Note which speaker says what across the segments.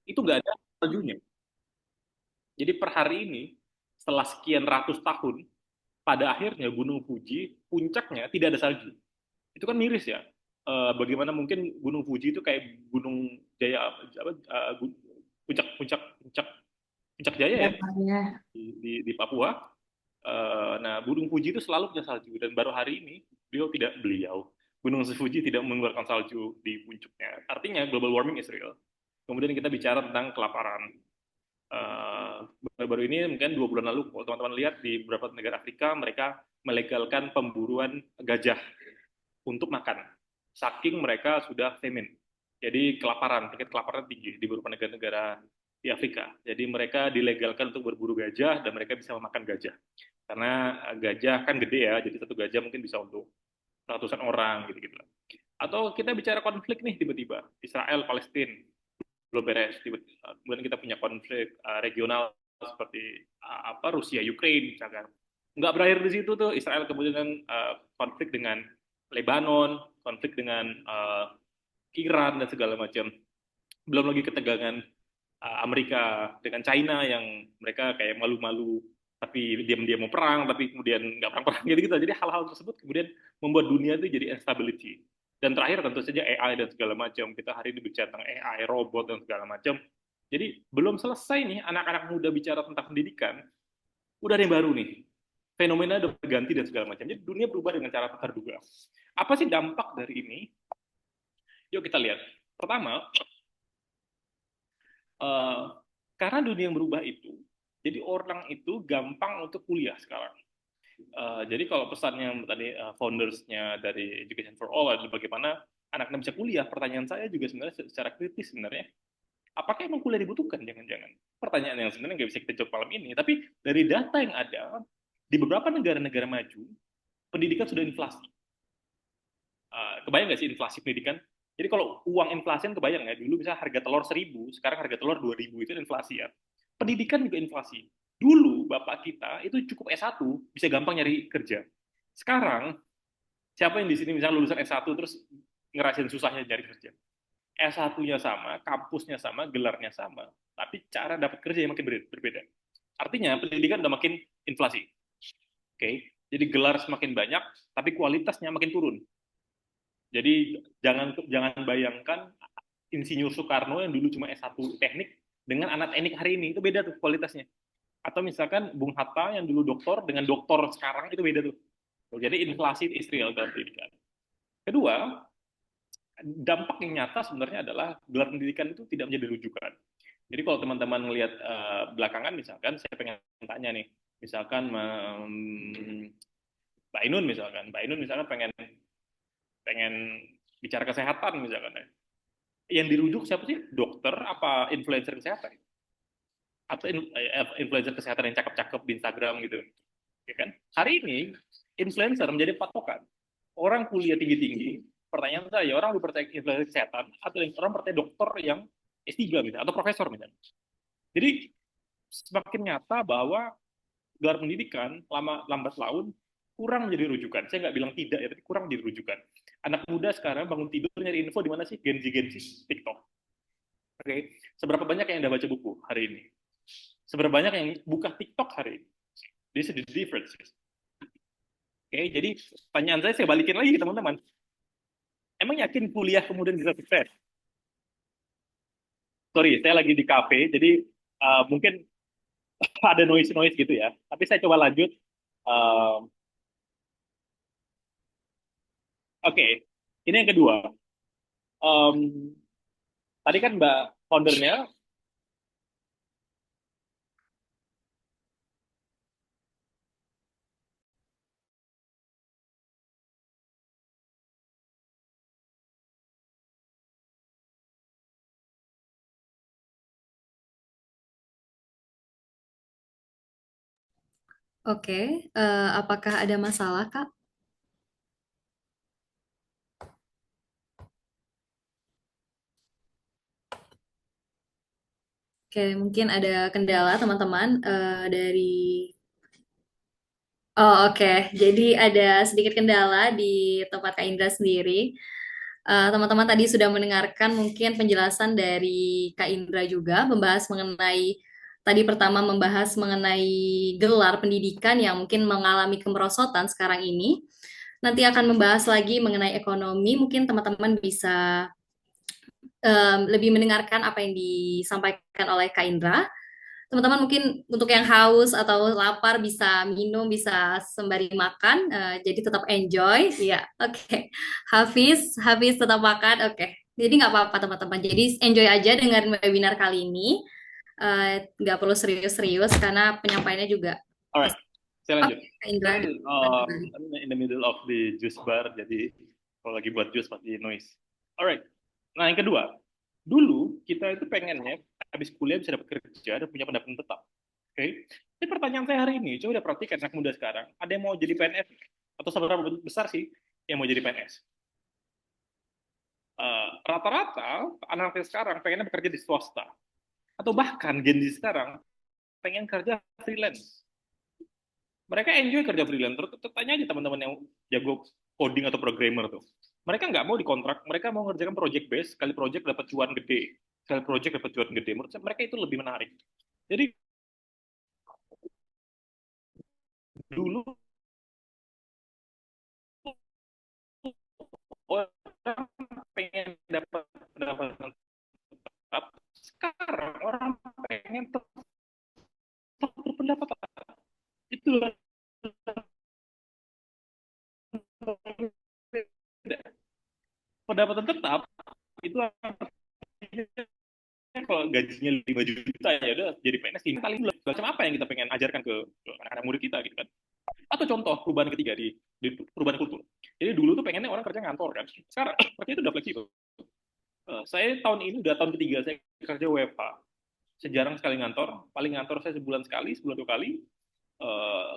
Speaker 1: itu nggak ada saljunya. Jadi per hari ini, setelah sekian ratus tahun, pada akhirnya Gunung Fuji, puncaknya tidak ada salju. Itu kan miris ya. Bagaimana mungkin Gunung Fuji itu kayak Gunung Jaya, apa, puncak puncak puncak puncak Jaya ya
Speaker 2: Dapatnya.
Speaker 1: di Papua. Nah, Gunung Fuji itu selalu punya salju dan baru hari ini beliau Gunung Fuji tidak mengeluarkan salju di puncaknya. Artinya global warming is real. Kemudian kita bicara tentang kelaparan. Baru-baru ini mungkin 2 bulan lalu, kalau teman-teman lihat di beberapa negara Afrika, mereka melegalkan pemburuan gajah untuk makan. Saking mereka sudah famine. Jadi tingkat kelaparan tinggi di beberapa negara-negara di Afrika. Jadi mereka dilegalkan untuk berburu gajah dan mereka bisa memakan gajah. Karena gajah kan gede ya, jadi satu gajah mungkin bisa untuk ratusan orang gitu-gitu. Atau kita bicara konflik nih tiba-tiba, Israel Palestina belum beres. Kemudian kita punya konflik regional seperti apa Rusia Ukraina misalkan. Nggak berakhir di situ tuh, Israel kemudian konflik dengan Lebanon, konflik dengan Iran dan segala macam. Belum lagi ketegangan Amerika dengan China yang mereka kayak malu-malu tapi diam-diam mau perang tapi kemudian nggak perang-perang gitu gitu. Jadi hal-hal tersebut kemudian membuat dunia itu jadi instability. Dan terakhir tentu saja AI dan segala macam. Kita hari ini bicara tentang AI, robot dan segala macam. Jadi belum selesai nih anak-anak muda bicara tentang pendidikan, udah ada yang baru nih. Fenomena udah berganti dan segala macam. Jadi dunia berubah dengan cara tak terduga. Apa sih dampak dari ini? Yuk kita lihat. Pertama, uh, karena dunia yang berubah itu, jadi orang itu gampang untuk kuliah sekarang. Jadi kalau pesannya tadi foundersnya dari Education for All adalah bagaimana anak-anak bisa kuliah, pertanyaan saya juga sebenarnya secara kritis sebenarnya, apakah emang kuliah dibutuhkan? Jangan-jangan. Pertanyaan yang sebenarnya nggak bisa kita jawab malam ini, tapi dari data yang ada, di beberapa negara-negara maju, pendidikan sudah inflasi. Kebayang nggak sih inflasi pendidikan? Jadi kalau uang inflasi kan kebayang ya, dulu bisa harga telur 1.000, sekarang harga telur 2.000, itu inflasi ya. Pendidikan juga inflasi. Dulu bapak kita itu cukup S1 bisa gampang nyari kerja. Sekarang siapa yang di sini misalnya lulusan S1 terus ngerasain susahnya nyari kerja? S1-nya sama, kampusnya sama, gelarnya sama, tapi cara dapat kerja yang makin berbeda. Artinya pendidikan udah makin inflasi. Oke, okay? Jadi gelar semakin banyak, tapi kualitasnya makin turun. Jadi jangan jangan bayangkan Insinyur Soekarno yang dulu cuma S1 teknik dengan anak teknik hari ini itu beda tuh kualitasnya. Atau misalkan Bung Hatta yang dulu doktor dengan doktor sekarang itu beda tuh. Jadi inflasi is real dalam pendidikan. Kedua, dampak yang nyata sebenarnya adalah gelar pendidikan itu tidak menjadi rujukan. Jadi kalau teman-teman melihat belakangan misalkan saya pengen tanya nih, misalkan Mbak Ainun misalkan pengen pengen bicara kesehatan misalkan ya. Yang dirujuk siapa sih? Dokter apa influencer kesehatan? Atau influencer kesehatan yang cakep-cakep di Instagram gitu. Ya kan? Hari ini influencer menjadi patokan. Orang kuliah tinggi-tinggi, pertanyaan saya, orang lebih percaya influencer kesehatan atau orang percaya dokter yang S3 misalnya atau profesor misalnya. Jadi semakin nyata bahwa gelar pendidikan lambat laun kurang menjadi rujukan. Saya nggak bilang tidak ya, tapi kurang menjadi rujukan. Anak muda sekarang bangun tidur nyari info di mana sih? Genzi TikTok. Oke, okay. Seberapa banyak yang udah baca buku hari ini? Seberapa banyak yang buka TikTok hari ini? This is the difference. Oke, okay. Jadi pertanyaan saya balikin lagi ke teman-teman. Emang yakin kuliah kemudian bisa sukses? Sorry, saya lagi di cafe, jadi mungkin ada noise-noise gitu ya. Tapi saya coba lanjut. Uh, Oke, okay. Ini yang kedua. Um, Tadi kan Mbak foundernya,
Speaker 2: Oke, apakah ada masalah, Kak? Oke, mungkin ada kendala teman-teman dari. Oh, oke. Jadi ada sedikit kendala di tempat Kak Indra sendiri. Teman-teman tadi sudah mendengarkan mungkin penjelasan dari Kak Indra juga membahas mengenai tadi pertama membahas mengenai gelar pendidikan yang mungkin mengalami kemerosotan sekarang ini. Nanti akan membahas lagi mengenai ekonomi. Mungkin teman-teman bisa lebih mendengarkan apa yang disampaikan oleh Kak Indra. Teman-teman mungkin untuk yang haus atau lapar bisa minum, bisa sembari makan, jadi tetap enjoy. Ya, oke. Hafiz tetap makan, oke. Jadi nggak apa-apa teman-teman. Jadi enjoy aja dengan webinar kali ini. Nggak perlu serius-serius karena penyampaiannya juga.
Speaker 1: Alright, saya
Speaker 2: Oke,
Speaker 1: lanjut.
Speaker 2: Kak Indra.
Speaker 1: Kan I'm in the middle of the juice bar, jadi kalau lagi buat juice pasti noise. Alright. Nah, yang kedua, dulu kita itu pengennya habis kuliah bisa dapat kerja dan punya pendapatan tetap. Oke. Okay? Jadi pertanyaan saya hari ini, coba udah perhatikan anak muda sekarang, ada yang mau jadi PNS atau seberapa besar sih yang mau jadi PNS? Rata-rata anak sekarang pengennya bekerja di swasta atau bahkan Gen Z sekarang pengen kerja freelance. Mereka enjoy kerja freelance. Tanya aja teman-teman yang jago coding atau programmer tuh. Mereka nggak mau dikontrak, mereka mau ngerjakan project base, sekali project dapat cuan gede, sekali project dapat cuan gede. Menurut saya mereka itu lebih menarik. Jadi dulu orang pengen dapat pendapatan tetap, sekarang orang pengen tetap berpendapatan. Itulah pendapatan tetap itu kalau gajinya 5 juta ya udah jadi PNS ini kali macam apa yang kita pengen ajarkan ke anak-anak murid kita gitu kan. Atau contoh perubahan ketiga di perubahan kultur. Jadi dulu tuh pengennya orang kerja ngantor kan. Sekarang kerja itu udah fleksibel. Saya tahun ini udah tahun ketiga saya kerja WFH. Sejarang sekali ngantor, paling ngantor saya sebulan sekali, sebulan dua kali.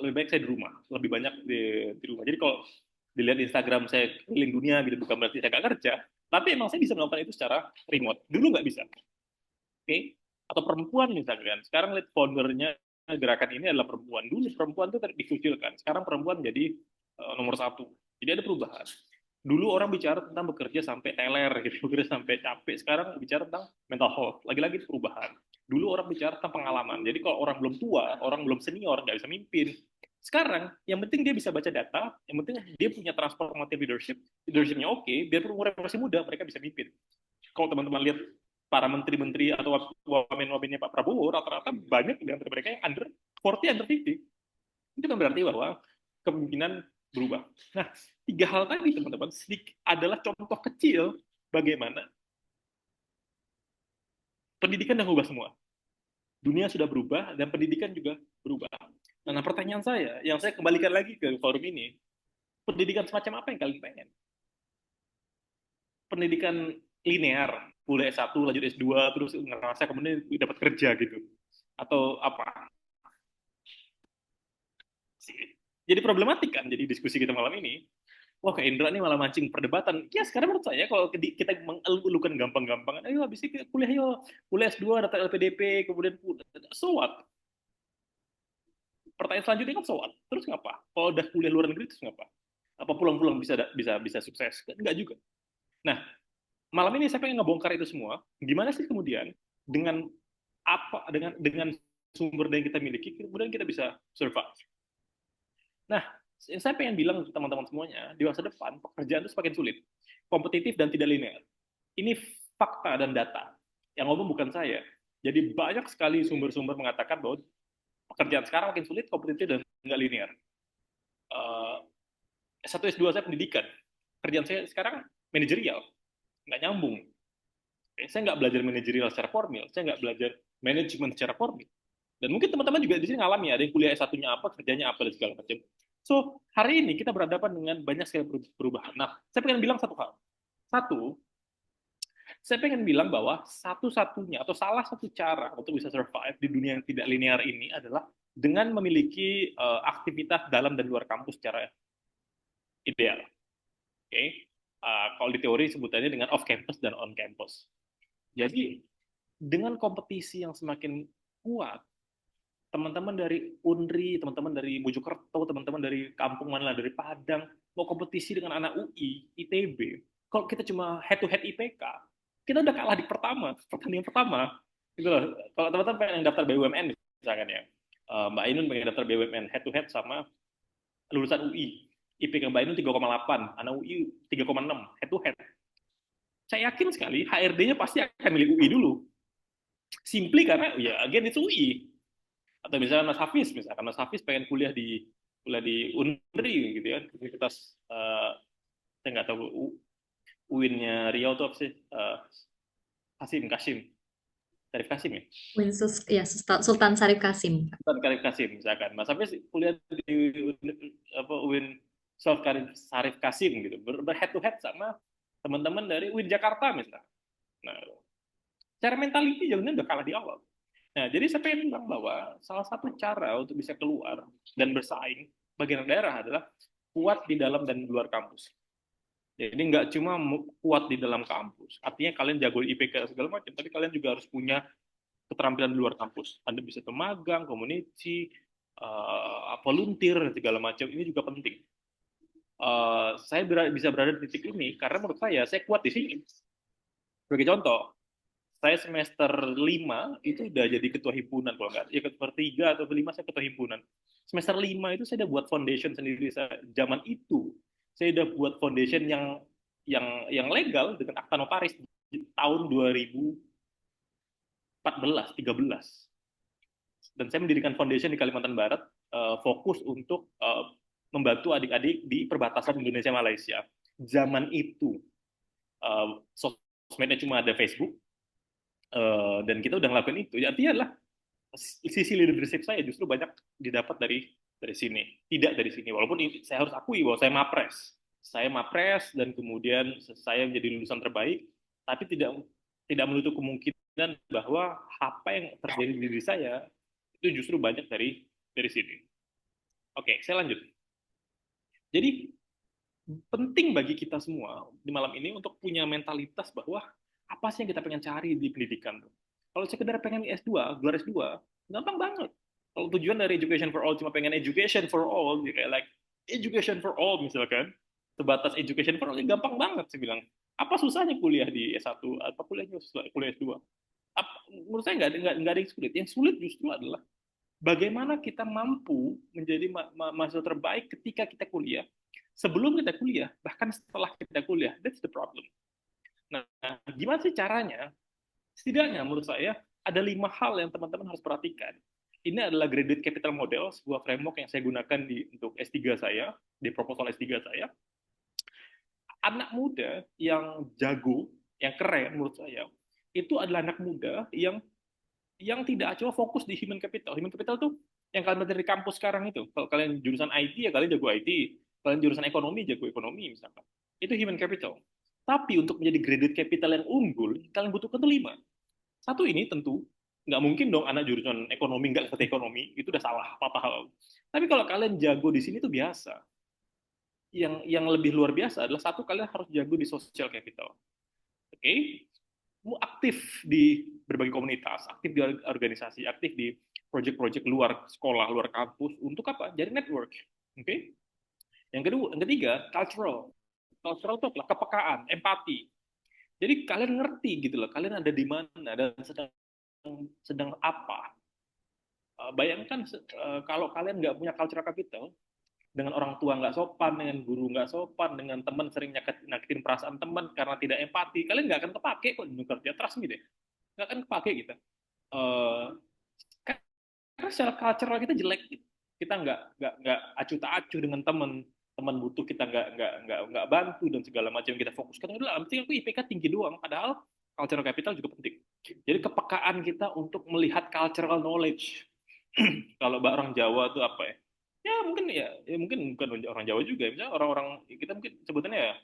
Speaker 1: Lebih baik saya di rumah, lebih banyak di rumah. Jadi kalau dilihat Instagram saya keliling dunia gitu bukan berarti saya nggak kerja, tapi emang saya bisa melakukan itu secara remote. Dulu nggak bisa. Okay? Atau perempuan misalkan. Sekarang lihat foundernya gerakan ini adalah perempuan. Dulu perempuan itu dikucilkan. Sekarang perempuan jadi nomor satu. Jadi ada perubahan. Dulu orang bicara tentang bekerja sampai teler, gitu, bekerja sampai capek. Sekarang bicara tentang mental health. Lagi-lagi perubahan. Dulu orang bicara tentang pengalaman. Jadi kalau orang belum tua, orang belum senior, nggak bisa mimpin. Sekarang, yang penting dia bisa baca data, yang penting dia punya transformative leadership, leadershipnya oke, biar umurnya masih muda, mereka bisa mimpin. Kalau teman-teman lihat para menteri-menteri atau wamen-wamennya Pak Prabowo, rata-rata banyak di antara mereka yang under 40, under 50. Itu kan berarti bahwa kemungkinan berubah. Nah, tiga hal tadi teman-teman adalah contoh kecil bagaimana pendidikan yang berubah semua. Dunia sudah berubah dan pendidikan juga berubah. Nah, pertanyaan saya, yang saya kembalikan lagi ke forum ini, pendidikan semacam apa yang kalian pengen? Pendidikan linear, kuliah S1, lanjut S2, terus ngerasa kemudian dapat kerja gitu? Atau apa? Jadi problematik kan, jadi diskusi kita malam ini. Wah, Kak Indra nih malah mancing perdebatan. Ya, sekarang menurut saya kalau kita mengeluhkan gampang-gampangan, ayo habis ini kuliah yuk, kuliah S2, daftar LPDP, kemudian so what? Pertanyaan selanjutnya kan so what? Terus ngapa? Kalau udah kuliah luar negeri terus ngapa? Apa pulang-pulang bisa bisa bisa sukses? Enggak juga. Nah, malam ini saya pengen ngebongkar itu semua. Gimana sih kemudian dengan apa dengan sumber daya yang kita miliki kemudian kita bisa survive. Nah, saya pengen bilang ke teman-teman semuanya, di masa depan pekerjaan itu semakin sulit, kompetitif dan tidak linear. Ini fakta dan data. Yang ngomong bukan saya. Jadi banyak sekali sumber-sumber mengatakan bahwa pekerjaan sekarang makin sulit, kompetitif dan nggak linear. S1, S2 saya pendidikan. Kerjaan saya sekarang manajerial, nggak nyambung. Saya nggak belajar manajerial secara formal, saya nggak belajar manajemen secara formal. Dan mungkin teman-teman juga di sini ngalami, ada yang kuliah S1-nya apa, kerjanya apa, dan segala macam. So, hari ini kita berhadapan dengan banyak sekali perubahan. Nah, saya pengen bilang satu hal. Satu, saya pengen bilang bahwa satu-satunya atau salah satu cara untuk bisa survive di dunia yang tidak linear ini adalah dengan memiliki aktivitas dalam dan luar kampus secara ideal. Oke, okay? Kalau di teori sebutannya dengan off campus dan on campus. Jadi dengan kompetisi yang semakin kuat, teman-teman dari Unri, teman-teman dari Mojokerto, teman-teman dari kampung mana, dari Padang, mau kompetisi dengan anak UI, ITB, Kalau kita cuma head to head IPK, kita udah kalah di pertandingan pertama. Gitu loh. Kalau teman-teman pengen daftar BUMN misalkan ya, Mbak Ainun pengen daftar BUMN head to head sama lulusan UI. IPK Mbak Ainun 3,8, anak UI 3,6 head to head. Saya yakin sekali HRD-nya pasti akan milih UI dulu. Simply karena ya again itu UI. Atau misalnya Mas Hafiz pengen kuliah di Unri gitu ya, universitas saya nggak tahu UIN-nya Riau itu apa sih? Kasim, Syarif Kasim ya.
Speaker 2: Ya, Sultan Syarif Kasim.
Speaker 1: Sultan Syarif Kasim misalkan. Mas Hafiz kuliah di apa UIN Syarif Kasim gitu, berhead to head sama teman-teman dari UIN Jakarta misalnya. Nah, cara mentality jauhnya udah kalah di awal. Nah, jadi saya pengen bilang bahwa salah satu cara untuk bisa keluar dan bersaing bagi anak daerah adalah kuat di dalam dan di luar kampus. Jadi nggak cuma kuat di dalam kampus, artinya kalian jago IPK segala macam, tapi kalian juga harus punya keterampilan di luar kampus. Anda bisa tuh magang, community, volunteer, dan segala macam. Ini juga penting. Saya bisa berada di titik ini karena menurut saya kuat di sini. Sebagai contoh, saya semester 5 itu udah jadi ketua himpunan kalau nggak ya semester 3 atau 5 saya ketua himpunan. Semester 5 itu saya udah buat foundation sendiri. Zaman itu saya udah buat foundation yang legal dengan akta notaris di tahun 2014 13. Dan saya mendirikan foundation di Kalimantan Barat, fokus untuk membantu adik-adik di perbatasan Indonesia Malaysia. Zaman itu sosmednya cuma ada Facebook, dan kita udah ngelakuin itu. Ya, artinya adalah sisi leadership saya justru banyak didapat dari sini, tidak dari sini. Walaupun saya harus akui bahwa saya mapres dan kemudian saya menjadi lulusan terbaik, tapi tidak menutup kemungkinan bahwa apa yang terjadi di diri saya itu justru banyak dari sini. Oke, saya lanjut. Jadi penting bagi kita semua di malam ini untuk punya mentalitas bahwa apa sih yang kita pengen cari di pendidikan tuh. Kalau sekedar pengen S2, gelar S2, gampang banget. Kalau tujuan dari education for all cuma pengen education for all, kayak like education for all misalkan, sebatas education for all, gampang banget sih bilang. Apa susahnya kuliah di S1, apa kuliah S2? Menurut saya nggak ada yang sulit. Yang sulit justru adalah bagaimana kita mampu menjadi mahasiswa terbaik ketika kita kuliah, sebelum kita kuliah, bahkan setelah kita kuliah. That's the problem. Nah, gimana sih caranya? Setidaknya menurut saya ada 5 hal yang teman-teman harus perhatikan. Ini adalah Graduate Capital Model, sebuah framework yang saya gunakan untuk S3 saya, di proposal S3 saya. Anak muda yang jago, yang keren menurut saya, itu adalah anak muda yang tidak cuma fokus di human capital. Human capital tuh yang kalian belajar di kampus sekarang itu. Kalau kalian jurusan IT ya kalian jago IT, kalian jurusan ekonomi jago ekonomi misalkan. Itu human capital. Tapi untuk menjadi graduate capital yang unggul, kalian butuhkan tuh 5. Satu ini tentu nggak mungkin dong anak jurusan ekonomi nggak ngerti ekonomi, itu udah salah patah. Tapi kalau kalian jago di sini tuh biasa. Yang lebih luar biasa adalah satu, kalian harus jago di social capital. Oke? Okay? Aktif di berbagai komunitas, aktif di organisasi, aktif di proyek-proyek luar sekolah, luar kampus, untuk apa? Jadi network. Oke? Okay? Yang ketiga, cultural. Cultural itu adalah kepekaan, empati. Jadi kalian ngerti gitu loh, kalian ada di mana dan sedang apa. Bayangkan kalau kalian nggak punya cultural capital, dengan orang tua nggak sopan, dengan guru nggak sopan, dengan teman sering nyakitin perasaan teman karena tidak empati, kalian nggak akan kepake kok di kerja. Trust me deh, nggak akan kepake kita. Karena secara cultural kita jelek, kita nggak acuh tak acuh dengan teman butuh kita nggak bantu dan segala macam yang kita fokuskan adalah penting aku IPK tinggi doang, padahal cultural capital juga penting. Jadi kepekaan kita untuk melihat cultural knowledge. Kalau orang Jawa itu apa ya? Ya mungkin bukan orang Jawa juga, misalnya orang-orang kita mungkin sebutannya ya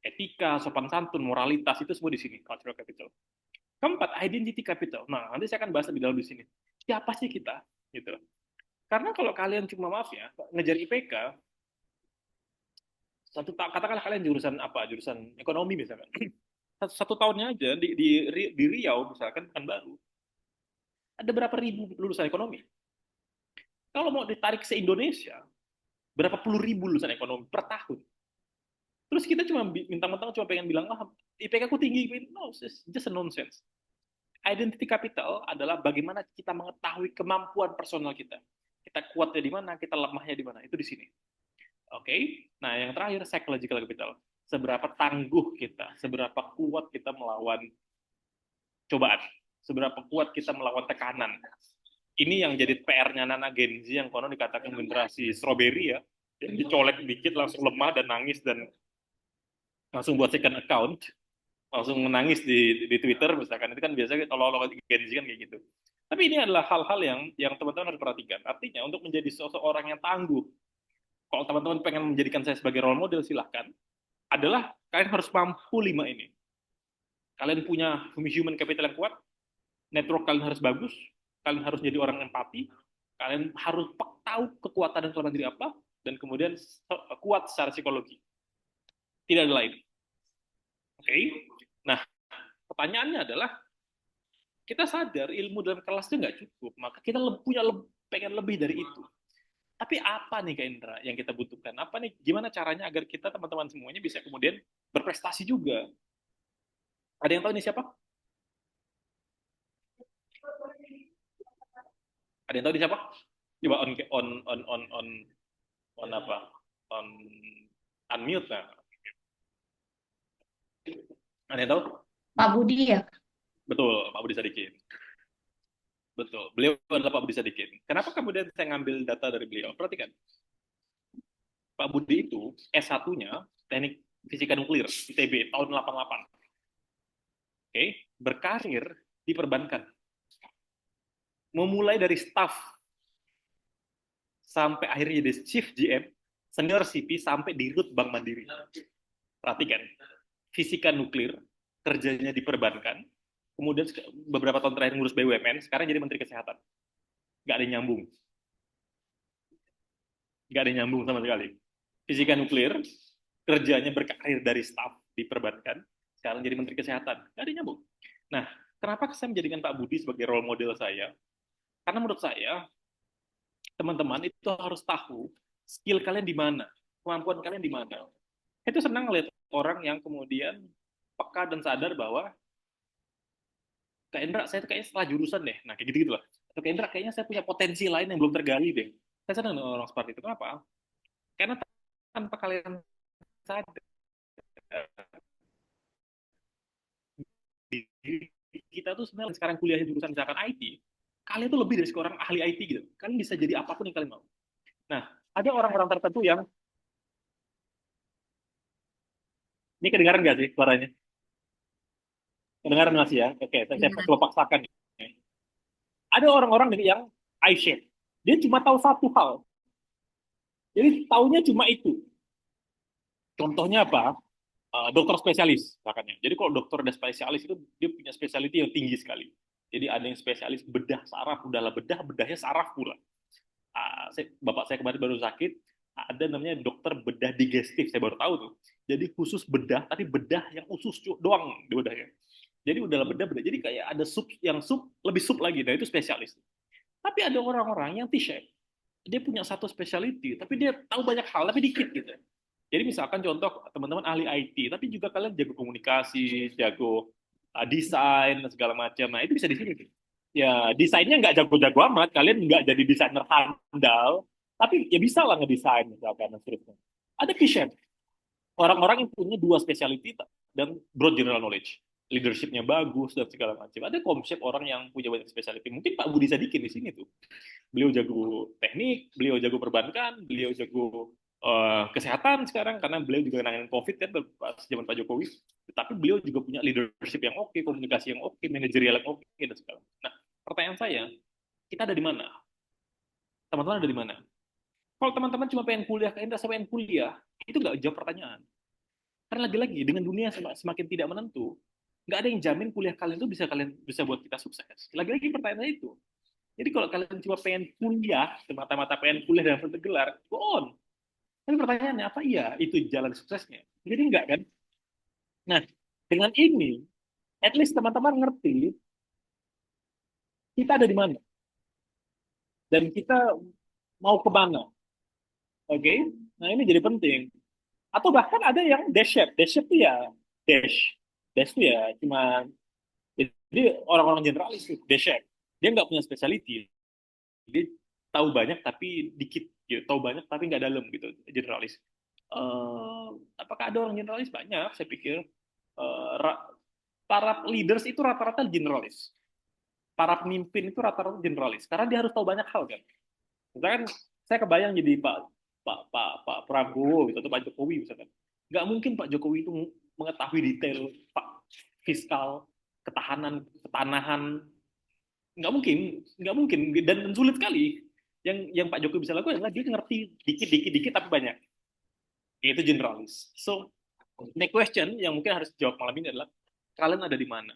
Speaker 1: etika, sopan santun, moralitas, itu semua di sini cultural capital. Keempat, identity capital. Nah, nanti saya akan bahas lebih dalam di sini. Siapa sih kita? Gitu. Karena kalau kalian cuma maaf ya, ngejar IPK, katakanlah kalian jurusan apa? Jurusan ekonomi misalkan. Satu tahunnya aja di Riau misalkan Pekanbaru, ada berapa ribu lulusan ekonomi? Kalau mau ditarik se Indonesia, berapa puluh ribu lulusan ekonomi per tahun. Terus kita cuma mentang-mentang cuma pengen bilang, ah, IPK aku tinggi. No, it's just a nonsense. Identity capital adalah bagaimana kita mengetahui kemampuan personal kita. Kita kuatnya di mana, kita lemahnya di mana. Itu di sini. Oke. Okay? Nah, yang terakhir psychological capital. Seberapa tangguh kita, seberapa kuat kita melawan cobaan, seberapa kuat kita melawan tekanan. Ini yang jadi PR-nya anak Gen Z yang konon dikatakan generasi strawberry ya, yang dicolek dikit langsung lemah dan nangis dan langsung buat second account, langsung menangis di Twitter misalkan. Itu kan biasanya kalau Gen Z kan kayak gitu. Tapi ini adalah hal-hal yang teman-teman harus perhatikan. Artinya untuk menjadi seseorang yang tangguh, kalau teman-teman pengen menjadikan saya sebagai role model silahkan, adalah kalian harus mampu 5 ini. Kalian punya human capital yang kuat, network kalian harus bagus, kalian harus jadi orang empati, kalian harus tahu kekuatan dan kelemahan diri apa, dan kemudian kuat secara psikologi. Tidak ada lain. Oke? Okay? Nah, pertanyaannya adalah, kita sadar ilmu dalam kelas itu nggak cukup, maka kita pengen lebih dari itu. Tapi apa nih Kak Indra yang kita butuhkan? Apa nih, gimana caranya agar kita teman-teman semuanya bisa kemudian berprestasi juga? Ada yang tahu ini siapa? Ada yang tahu ini siapa? Coba on apa? On unmute nah. Ada yang tahu?
Speaker 3: Pak Budi ya?
Speaker 1: Betul, Pak Budi Sadikin. Betul, beliau adalah Pak Budi Sadikin. Kenapa kemudian saya ngambil data dari beliau? Perhatikan, Pak Budi itu S1-nya Teknik Fisika Nuklir, ITB, tahun 88. Oke, berkarir di perbankan. Memulai dari staff sampai akhirnya jadi chief GM, senior CP sampai di root Bank Mandiri. Perhatikan, fisika nuklir, kerjanya di perbankan, kemudian beberapa tahun terakhir ngurus BUMN, sekarang jadi Menteri Kesehatan. Nggak ada yang nyambung. Nggak ada yang nyambung sama sekali. Fisika nuklir, kerjanya berkarir dari staff di perbankan, sekarang jadi Menteri Kesehatan. Nggak ada yang nyambung. Nah, kenapa saya menjadikan Pak Budi sebagai role model saya? Karena menurut saya, teman-teman itu harus tahu skill kalian di mana, kemampuan kalian di mana. Itu senang ngeliat orang yang kemudian peka dan sadar bahwa Kak Indra, saya kayaknya setelah jurusan deh. Nah, kayak gitu-gitu lah. Atau Kak Indra, kayaknya saya punya potensi lain yang belum tergali deh. Saya senang dengan orang seperti itu. Kenapa? Karena tanpa kalian sadar, kita tuh sebenarnya sekarang kuliah jurusan misalkan IT, kalian tuh lebih dari seorang ahli IT gitu. Kalian bisa jadi apapun yang kalian mau. Nah, ada orang-orang tertentu yang, ini kedengaran nggak sih suaranya? Kedengaran masih ya? Oke, saya coba paksakan. Ada orang-orang yang I-shape. Dia cuma tahu satu hal. Jadi taunya cuma itu. Contohnya apa? Dokter spesialis, makanya. Jadi kalau dokter dan spesialis itu dia punya spesialty yang tinggi sekali. Jadi ada yang spesialis bedah saraf, udahlah bedahnya saraf pula. Bapak saya kemarin baru sakit, ada namanya dokter bedah digestif, saya baru tahu tuh. Jadi khusus bedah, tapi bedah yang usus doang di bedahnya. Jadi udahlah bedah. Jadi kayak ada sup lebih sup lagi, nah itu spesialis. Tapi ada orang-orang yang T-shape. Dia punya satu specialty, tapi dia tahu banyak hal, tapi dikit gitu. Jadi misalkan contoh teman-teman ahli IT, tapi juga kalian jago komunikasi, jago desain, segala macam. Nah itu bisa di sini. Ya desainnya nggak jago-jago amat, kalian nggak jadi desainer handal, tapi ya bisa lah ngedesain misalkan dan seterusnya. Ada T-shape. Orang-orang yang punya dua specialty dan broad general knowledge. Leadershipnya bagus dan segala macam. Ada konsep orang yang punya banyak specialty. Mungkin Pak Budi Sadikin di sini tuh. Beliau jago teknik, beliau jago perbankan, beliau jago kesehatan sekarang karena beliau juga nanganin COVID kan pas zaman Pak Jokowi. Tapi beliau juga punya leadership yang oke, komunikasi yang oke, manajerial yang oke dan segala. Nah, pertanyaan saya, kita ada di mana? Teman-teman ada di mana? Kalau teman-teman cuma pengen kuliah, kayak saya pengen kuliah, itu nggak jawab pertanyaan. Karena lagi-lagi dengan dunia semakin tidak menentu, nggak ada yang jamin kuliah kalian itu bisa buat kita sukses. Lagi-lagi pertanyaan itu. Jadi kalau kalian cuma pengen kuliah, semata-mata pengen kuliah dan bergelar, go on. Tapi pertanyaannya apa iya itu jalan suksesnya? Jadi enggak kan? Nah, dengan ini, at least teman-teman ngerti kita ada di mana dan kita mau ke mana. Oke? Nah ini jadi penting. Atau bahkan ada yang dash chef tuh ya dash, dash tuh ya cuma jadi orang-orang generalis tuh dash chef. Dia nggak punya specialty, dia tahu banyak tapi dikit, gitu. Tahu banyak tapi nggak dalam gitu, generalis. Eh, apakah ada orang generalis? Banyak, saya pikir. Para leaders itu rata-rata generalis. Para pemimpin itu rata-rata generalis. Karena dia harus tahu banyak hal kan. Misalkan saya kebayang jadi Pak Prabowo gitu, atau Pak Jokowi misalkan. Nggak mungkin Pak Jokowi itu mengetahui detail Pak fiskal, ketahanan, ketanahan, nggak mungkin dan sulit sekali. Yang Pak Jokowi bisa lakukan adalah dia ngerti dikit tapi banyak, yaitu generalis. So next question yang mungkin harus dijawab malam ini adalah kalian ada di mana.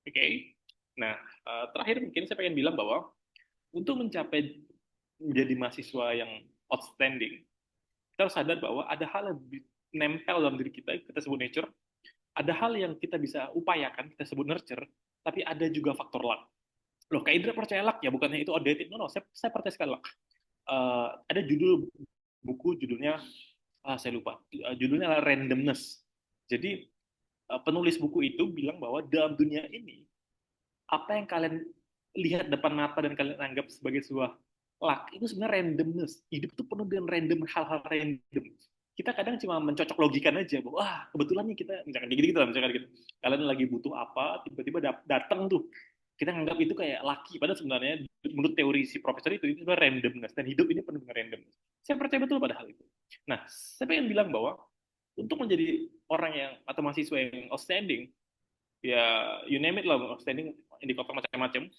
Speaker 1: Oke, okay? Nah, terakhir mungkin saya pengen bilang bahwa untuk mencapai menjadi mahasiswa yang outstanding, kita harus sadar bahwa ada hal yang nempel dalam diri kita, kita sebut nature, ada hal yang kita bisa upayakan, kita sebut nurture, tapi ada juga faktor luck. Loh, Kak Indra percaya luck ya, bukannya itu outdated? No, saya percaya sekali luck. Ada judul buku, judulnya, saya lupa, judulnya adalah Randomness. Jadi, penulis buku itu bilang bahwa dalam dunia ini, apa yang kalian lihat depan mata dan kalian anggap sebagai sebuah luck, itu sebenarnya randomness. Hidup itu penuh dengan random, hal-hal random. Kita kadang cuma mencocok logikan aja bahwa wah kebetulan nih kita misalkan gitu lah, misalkan gitu. Kalian lagi butuh apa, tiba-tiba datang tuh. Kita nganggap itu kayak lucky, padahal sebenarnya menurut teori si profesor itu sebenarnya randomness, dan hidup ini penuh dengan randomness. Saya percaya betul pada hal itu. Nah, saya pengen bilang bahwa untuk menjadi orang yang atau mahasiswa yang outstanding, ya you name it lah, outstanding, indikator macam-macam.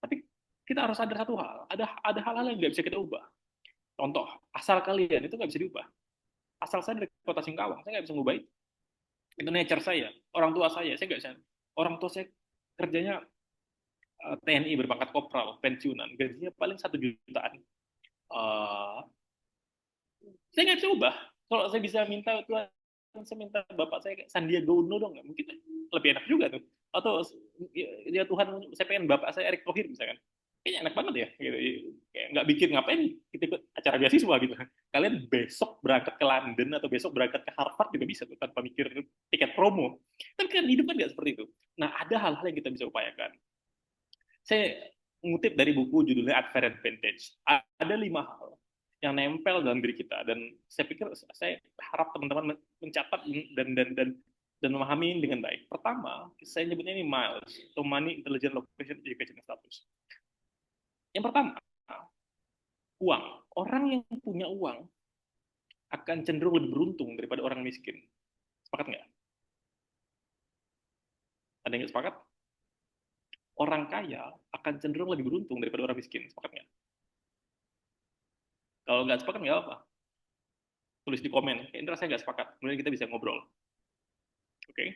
Speaker 1: Tapi kita harus sadar satu hal, ada hal-hal yang nggak bisa kita ubah. Contoh, asal kalian itu nggak bisa diubah. Asal saya dari kota Singkawang, saya nggak bisa ngubah itu. Itu nature saya, orang tua saya nggak bisa. Orang tua saya kerjanya TNI berpangkat kopral, pensiunan, gajinya paling 1 jutaan. Uh, saya nggak bisa ubah. Kalau saya bisa minta Tuhan, saya minta bapak saya kayak Sandiaga Uno dong, nggak mungkin lebih enak juga tuh. Atau ya Tuhan, saya pengen bapak saya Erick Thohir misalkan, kayaknya enak banget ya gitu. Kayak nggak bikin ngapain kita ikut acara beasiswa gitu. Kalian besok berangkat ke London atau besok berangkat ke Harvard juga bisa tuh, tanpa mikir tiket promo. Tapi kan hidup kan nggak seperti itu. Nah, ada hal-hal yang kita bisa upayakan. Saya ngutip dari buku judulnya Adferent Vintage. Ada 5 hal yang nempel dalam diri kita, dan saya pikir saya harap teman-teman mencatat dan memahami dengan baik. Pertama, saya nyebutnya ini miles, atau money, intelligence, location, education, status. Yang pertama, uang. Orang yang punya uang akan cenderung lebih beruntung daripada orang miskin. Sepakat nggak? Ada yang nggak sepakat? Orang kaya akan cenderung lebih beruntung daripada orang miskin. Sepakat nggak? Kalau nggak sepakat nggak apa, tulis di komen. Indra saya nggak sepakat. Kemudian kita bisa ngobrol. Oke? Okay?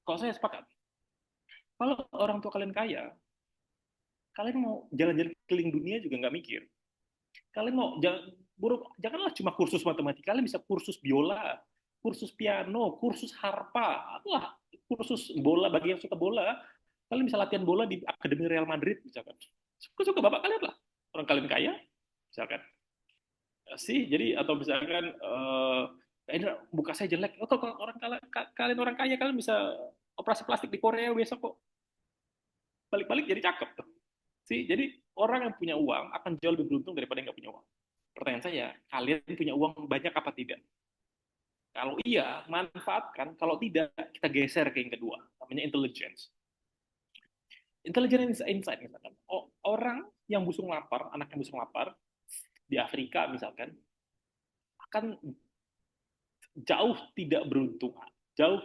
Speaker 1: Kalau saya sepakat. Kalau orang tua kalian kaya, kalian mau jalan-jalan keliling dunia juga nggak mikir. Kalian mau janganlah cuma kursus matematika, kalian bisa kursus biola, kursus piano, kursus harpa, lah kursus bola bagi yang suka bola. Kalian bisa latihan bola di Akademi Real Madrid misalkan. Suka-suka bapak kalian lah. Orang kalian kaya, misalkan. Sih, jadi atau misalkan buka saya jelek. Oh, kalau kalian orang kaya, kalian bisa operasi plastik di Korea besok kok. Balik-balik jadi cakep tuh. Sih, jadi orang yang punya uang akan jauh lebih beruntung daripada yang nggak punya uang. Pertanyaan saya, kalian punya uang banyak apa tidak? Kalau iya, manfaatkan. Kalau tidak, kita geser ke yang kedua, namanya intelligence. Intelligence insight misalkan. Orang yang busung lapar, anak yang busung lapar di Afrika misalkan, akan jauh tidak beruntung, jauh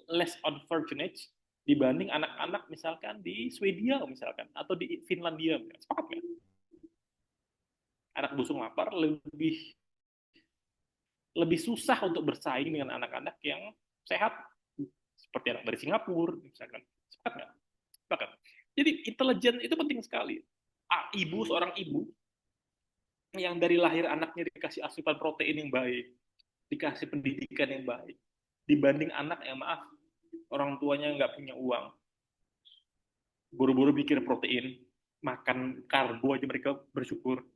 Speaker 1: less unfortunate dibanding anak-anak misalkan di Swedia misalkan, atau di Finlandia. Sepakat nggak? Anak busung lapar lebih susah untuk bersaing dengan anak-anak yang sehat, seperti anak dari Singapura misalkan. Sepakat nggak? Sepakat. Jadi intelijen itu penting sekali. Seorang ibu yang dari lahir anaknya dikasih asupan protein yang baik, dikasih pendidikan yang baik, dibanding anak yang maaf orang tuanya nggak punya uang, buru-buru bikin protein, makan karbo aja mereka bersyukur,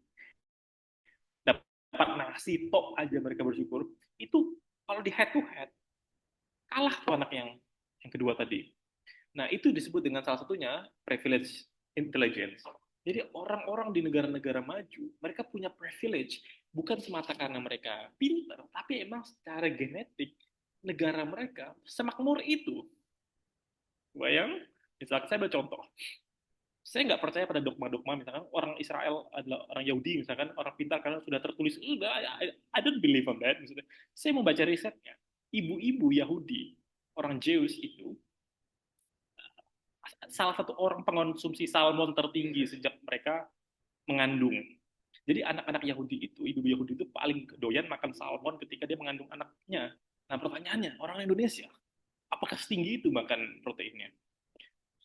Speaker 1: dapat nasi tok aja mereka bersyukur, itu kalau di head to head kalah tuh anak yang kedua tadi. Nah, itu disebut dengan salah satunya privilege intelligence. Jadi orang-orang di negara-negara maju, mereka punya privilege bukan semata karena mereka pintar, tapi emang secara genetik negara mereka semakmur itu. Bayang, misalkan saya ambil contoh, saya nggak percaya pada dogma-dogma, misalkan orang Israel adalah orang Yahudi, misalkan orang pintar karena sudah tertulis, enggak, I don't believe on that. Misalnya, saya mau baca risetnya, ibu-ibu Yahudi, orang Jews itu salah satu orang pengonsumsi salmon tertinggi sejak mereka mengandung. Jadi anak-anak Yahudi itu, ibu Yahudi itu paling doyan makan salmon ketika dia mengandung anaknya. Nah pertanyaannya, orang Indonesia, apakah setinggi itu makan proteinnya?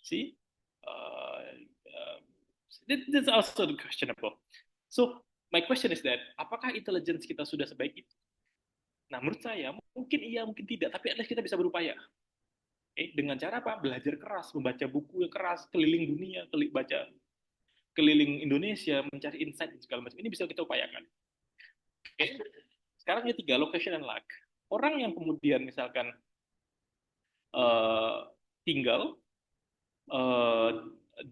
Speaker 1: See, uh, uh, that's also questionable. So my question is that, apakah intelligence kita sudah sebaik itu? Nah menurut saya mungkin iya, mungkin tidak, tapi at least kita bisa berupaya. Dengan cara apa? Belajar keras, membaca buku yang keras, keliling dunia, baca keliling Indonesia, mencari insight dan segala macam. Ini bisa kita upayakan. Okay? Sekarang yang tiga, location and luck. Orang yang kemudian misalkan uh, tinggal uh,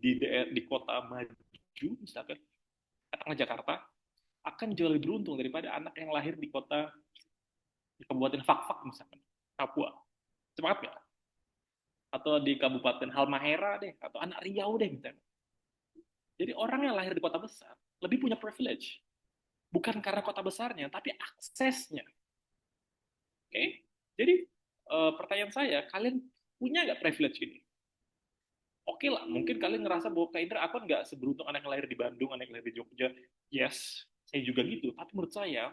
Speaker 1: di kota maju, misalkan katakanlah Jakarta, akan jauh lebih beruntung daripada anak yang lahir di kota di Kabupaten Fakfak misalkan, Papua. Sepakat nggak? Atau di Kabupaten Halmahera deh, atau anak Riau deh misalkan. Jadi orang yang lahir di kota besar lebih punya privilege. Bukan karena kota besarnya, tapi aksesnya. Oke? Okay? Jadi pertanyaan saya, kalian punya nggak privilege ini? Oke lah, mungkin kalian ngerasa bahwa Kak Indra, aku nggak seberuntung anak yang lahir di Bandung, anak yang lahir di Jogja. Yes, saya juga gitu. Tapi menurut saya,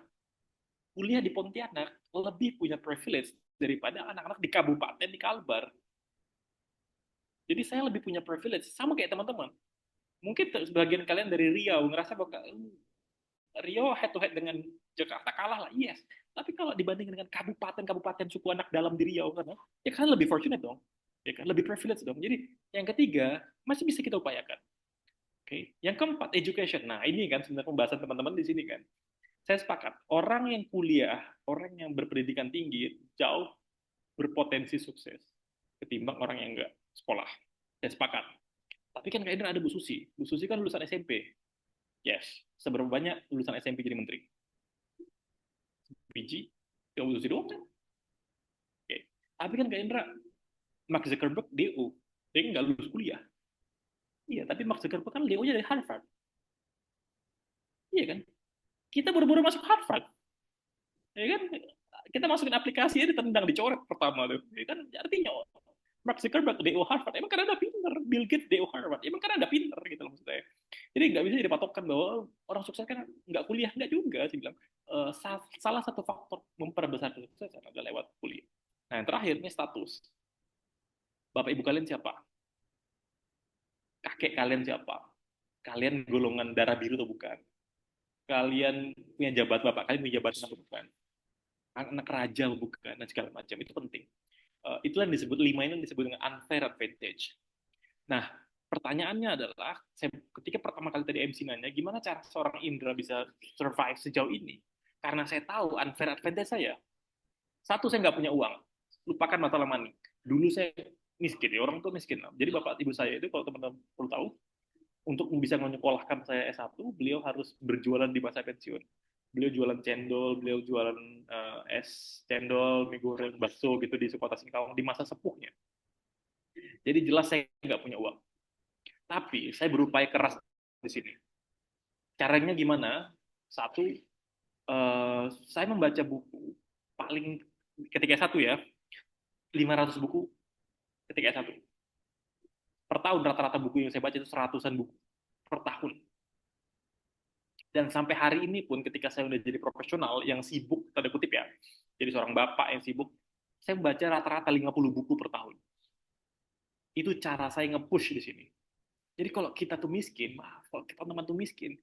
Speaker 1: kuliah di Pontianak lebih punya privilege daripada anak-anak di kabupaten di Kalbar. Jadi saya lebih punya privilege, sama kayak teman-teman. Mungkin sebagian kalian dari Riau ngerasa bahwa Rio head to head dengan Jakarta kalah lah, yes. Tapi kalau dibandingkan dengan kabupaten-kabupaten suku anak dalam di Riau, kan, ya kan lebih fortunate dong, ya kan lebih privilege dong. Jadi yang ketiga masih bisa kita upayakan. Oke, okay. Yang keempat education. Nah ini kan sebenarnya pembahasan teman-teman di sini kan. Saya sepakat. Orang yang kuliah, orang yang berpendidikan tinggi jauh berpotensi sukses ketimbang orang yang enggak sekolah. Saya sepakat. Tapi kan kayaknya ada Bu Susi. Bu Susi kan lulusan SMP. Yes. Seberapa banyak lulusan SMP jadi menteri? Biji? Yang Bu Susi doang kan? Oke. Tapi kan Kak Indra, Mark Zuckerberg DO. Dia kan nggak lulus kuliah. Iya, tapi Mark Zuckerberg kan DO-nya dari Harvard. Iya kan? Kita baru-baru masuk Harvard. Ya kan? Kita masukin aplikasi aja ditendang, dicoret pertama tuh. Ya kan? Artinya Mark Zuckerberg DO Harvard. Emang karena ada pinter. Bill Gates DO Harvard. Emang karena ada pinter gitu loh maksudnya. Jadi nggak bisa dipatokkan bahwa orang sukses kan nggak kuliah. Nggak juga sih bilang. Salah satu faktor memperbesar kesuksesan adalah lewat kuliah. Nah yang terakhir ini status. Bapak ibu kalian siapa? Kakek kalian siapa? Kalian golongan darah biru atau bukan? Kalian punya jabat, bapak kalian punya jabatan atau bukan? Anak raja atau bukan? Dan segala macam itu penting. Itulah yang disebut, lima ini yang disebut dengan unfair advantage. Nah, pertanyaannya adalah, saya ketika pertama kali tadi MC nanya, gimana cara seorang Indra bisa survive sejauh ini? Karena saya tahu unfair advantage saya. Satu, saya nggak punya uang. Lupakan masalah money. Dulu saya miskin, ya orang tua miskin. Jadi bapak ibu saya itu, kalau teman-teman perlu tahu, untuk bisa menyekolahkan saya S1, beliau harus berjualan di masa pensiun. Beliau jualan cendol, beliau jualan es cendol, mie goreng, bakso gitu di Kota Singkawang di masa sepuhnya. Jadi jelas saya nggak punya uang. Tapi saya berupaya keras di sini. Caranya gimana? Satu, saya membaca buku paling ketika satu ya, 500 buku ketika satu. Per tahun rata-rata buku yang saya baca itu seratusan buku per tahun. Dan sampai hari ini pun ketika saya udah jadi profesional yang sibuk, tanda kutip ya, jadi seorang bapak yang sibuk, saya membaca rata-rata 50 buku per tahun. Itu cara saya nge-push di sini. Jadi kalau kita tuh miskin, maaf, kalau teman-teman tuh miskin,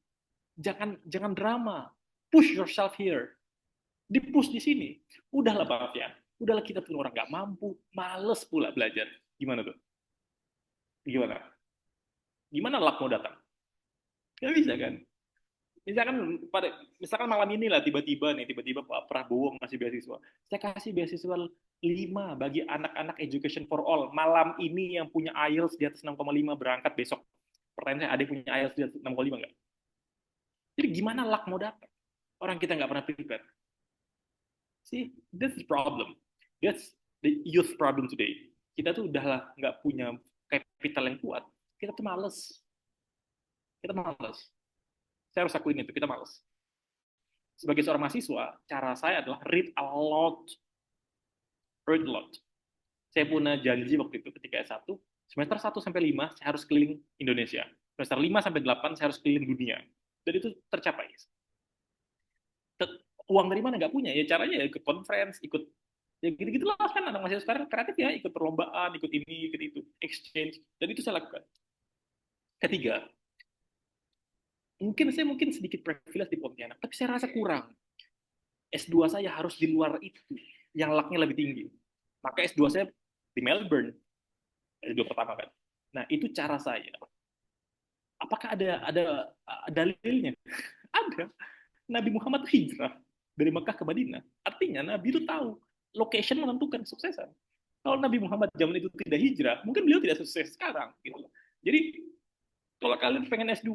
Speaker 1: jangan drama. Push yourself here. Di-push di sini. Udahlah maaf ya. Udahlah kita tuh orang nggak mampu, males pula belajar. Gimana tuh? Gimana? Gimana luck mau datang? Nggak bisa kan? Misalkan malam ini lah tiba-tiba Pak Prabowo ngasih beasiswa. Saya kasih beasiswa 5 bagi anak-anak Education for All. Malam ini yang punya IELTS di atas 6,5 berangkat besok. Pertanyaan saya, ada yang punya IELTS di atas 6,5 nggak? Jadi gimana luck mau dapat? Orang kita nggak pernah prepare. See, that's the problem. That's the youth problem today. Kita tuh udah lah nggak punya capital yang kuat. Kita tuh males. Kita males. Saya harus akuin itu, kita males. Sebagai seorang mahasiswa, cara saya adalah read a lot. Read a lot. Saya punya janji waktu itu ketika S1, semester 1 sampai 5 saya harus keliling Indonesia. Semester 5 sampai 8 saya harus keliling dunia. Dan itu tercapai. Uang dari mana nggak punya? Ya caranya ya ikut conference, ikut ya gitu-gitu lah kan anak mahasiswa sekarang kreatif ya, ikut perlombaan, ikut ini, ikut itu, exchange. Dan itu saya lakukan. Ketiga, mungkin sedikit privilege di Pontianak, tapi saya rasa kurang. S2 saya harus di luar itu, yang lucknya lebih tinggi. Maka S2 saya di Melbourne, S2 pertama kan. Nah, itu cara saya. Apakah ada dalilnya? Ada. Nabi Muhammad hijrah dari Mekah ke Madinah. Artinya Nabi itu tahu location menentukan kesuksesan. Kalau Nabi Muhammad zaman itu tidak hijrah, mungkin beliau tidak sukses sekarang. Gitu. Jadi kalau kalian pengen S2,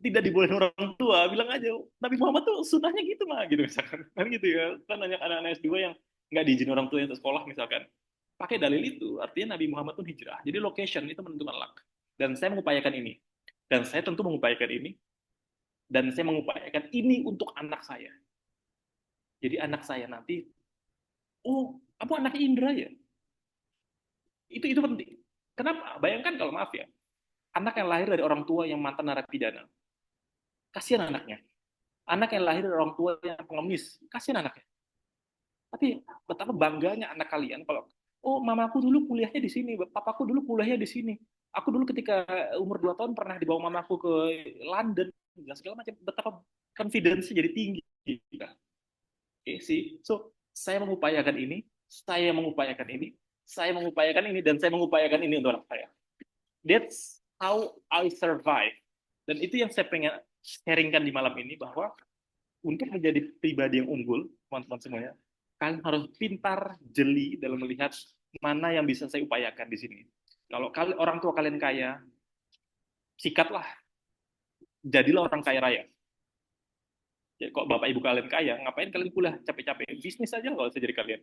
Speaker 1: tidak dibolehin orang tua, bilang aja Nabi Muhammad tuh sunahnya gitu mah, gitu misalkan. Kan gitu ya. Kan banyak anak-anak S2 yang nggak diizin orang tua untuk sekolah misalkan. Pakai dalil itu, artinya Nabi Muhammad tuh hijrah. Jadi location itu menentukan luck. Dan saya mengupayakan ini. Dan saya tentu mengupayakan ini. Dan saya mengupayakan ini untuk anak saya. Jadi anak saya nanti, oh, apa anaknya Indra ya? Itu penting. Kenapa? Bayangkan kalau maaf ya, anak yang lahir dari orang tua yang mantan narapidana, kasihan anaknya. Anak yang lahir dari orang tua yang pengemis, kasihan anaknya. Tapi betapa bangganya anak kalian kalau, oh mamaku dulu kuliahnya di sini, papaku dulu kuliahnya di sini. Aku dulu ketika umur 2 tahun pernah dibawa mamaku ke London, dan segala macam. Betapa confidence jadi tinggi. Okay, sih. So, saya mengupayakan ini, saya mengupayakan ini, saya mengupayakan ini, dan saya mengupayakan ini untuk anak saya. That's how I survive. Dan itu yang saya pengen sharingkan di malam ini, bahwa untuk menjadi pribadi yang unggul, teman-teman semuanya, kalian harus pintar, jeli dalam melihat mana yang bisa saya upayakan di sini. Kalau orang tua kalian kaya, sikatlah, jadilah orang kaya raya. Ya, kok bapak ibu kalian kaya, ngapain kalian kuliah capek-capek? Bisnis aja kalau saya jadi kalian.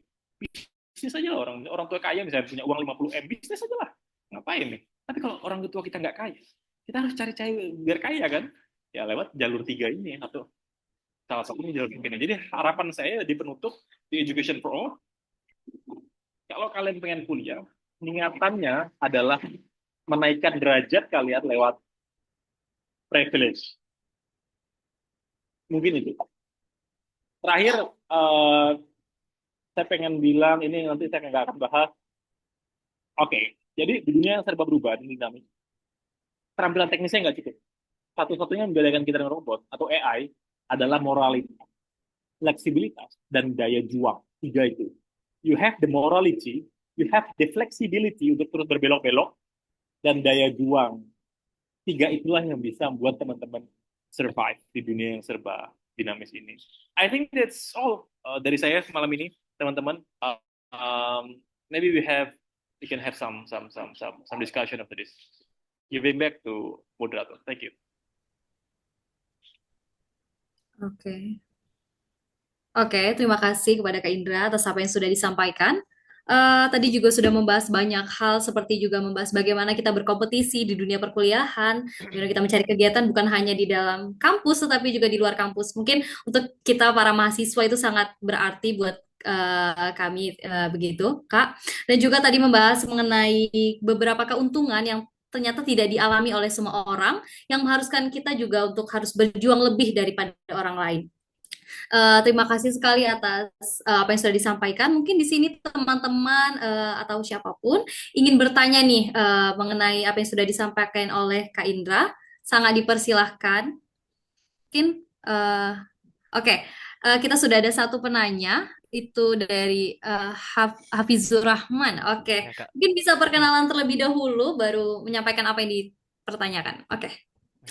Speaker 1: Bisnis aja lah, orang tua kaya misalnya punya uang 50 M, bisnis aja lah. Ngapain nih? Tapi kalau orang tua kita nggak kaya, kita harus cari-cari biar kaya kan? Ya lewat jalur 3 ini, atau salah satunya jalur 3 ini. Jadi harapan saya di penutup di Education for All, kalau kalian pengen kuliah, niatannya adalah menaikkan derajat kalian lewat privilege. Mungkin itu. Terakhir, saya pengen bilang, ini nanti saya nggak akan bahas. Oke, jadi di dunia yang serba berubah, dinamis, keterampilan teknisnya nggak cukup. Satu-satunya yang membedakan kita dengan robot atau AI adalah moralitas, fleksibilitas, dan daya juang. 3 itu. You have the morality, you have the flexibility untuk terus berbelok-belok, dan daya juang. 3 itulah yang bisa membuat teman-teman survive di dunia yang serba dinamis ini. I think that's all dari saya malam ini, teman-teman. Maybe we can have some discussion after this. Giving back to moderator. Thank you.
Speaker 2: Oke. Oke, terima kasih kepada Kak Indra atas apa yang sudah disampaikan. Tadi juga sudah membahas banyak hal, seperti juga membahas bagaimana kita berkompetisi di dunia perkuliahan, bagaimana kita mencari kegiatan bukan hanya di dalam kampus, tetapi juga di luar kampus. Mungkin untuk kita para mahasiswa itu sangat berarti buat kami, begitu, Kak. Dan juga tadi membahas mengenai beberapa keuntungan yang ternyata tidak dialami oleh semua orang, yang mengharuskan kita juga untuk harus berjuang lebih daripada orang lain. Terima kasih sekali atas apa yang sudah disampaikan. Mungkin di sini teman-teman atau siapapun ingin bertanya nih mengenai apa yang sudah disampaikan oleh Kak Indra, sangat dipersilahkan. Mungkin oke, kita sudah ada satu penanya, itu dari Hafizur Rahman. Oke,
Speaker 3: Ya, Kak.
Speaker 2: mungkin bisa perkenalan terlebih dahulu baru menyampaikan apa yang dipertanyakan. Oke,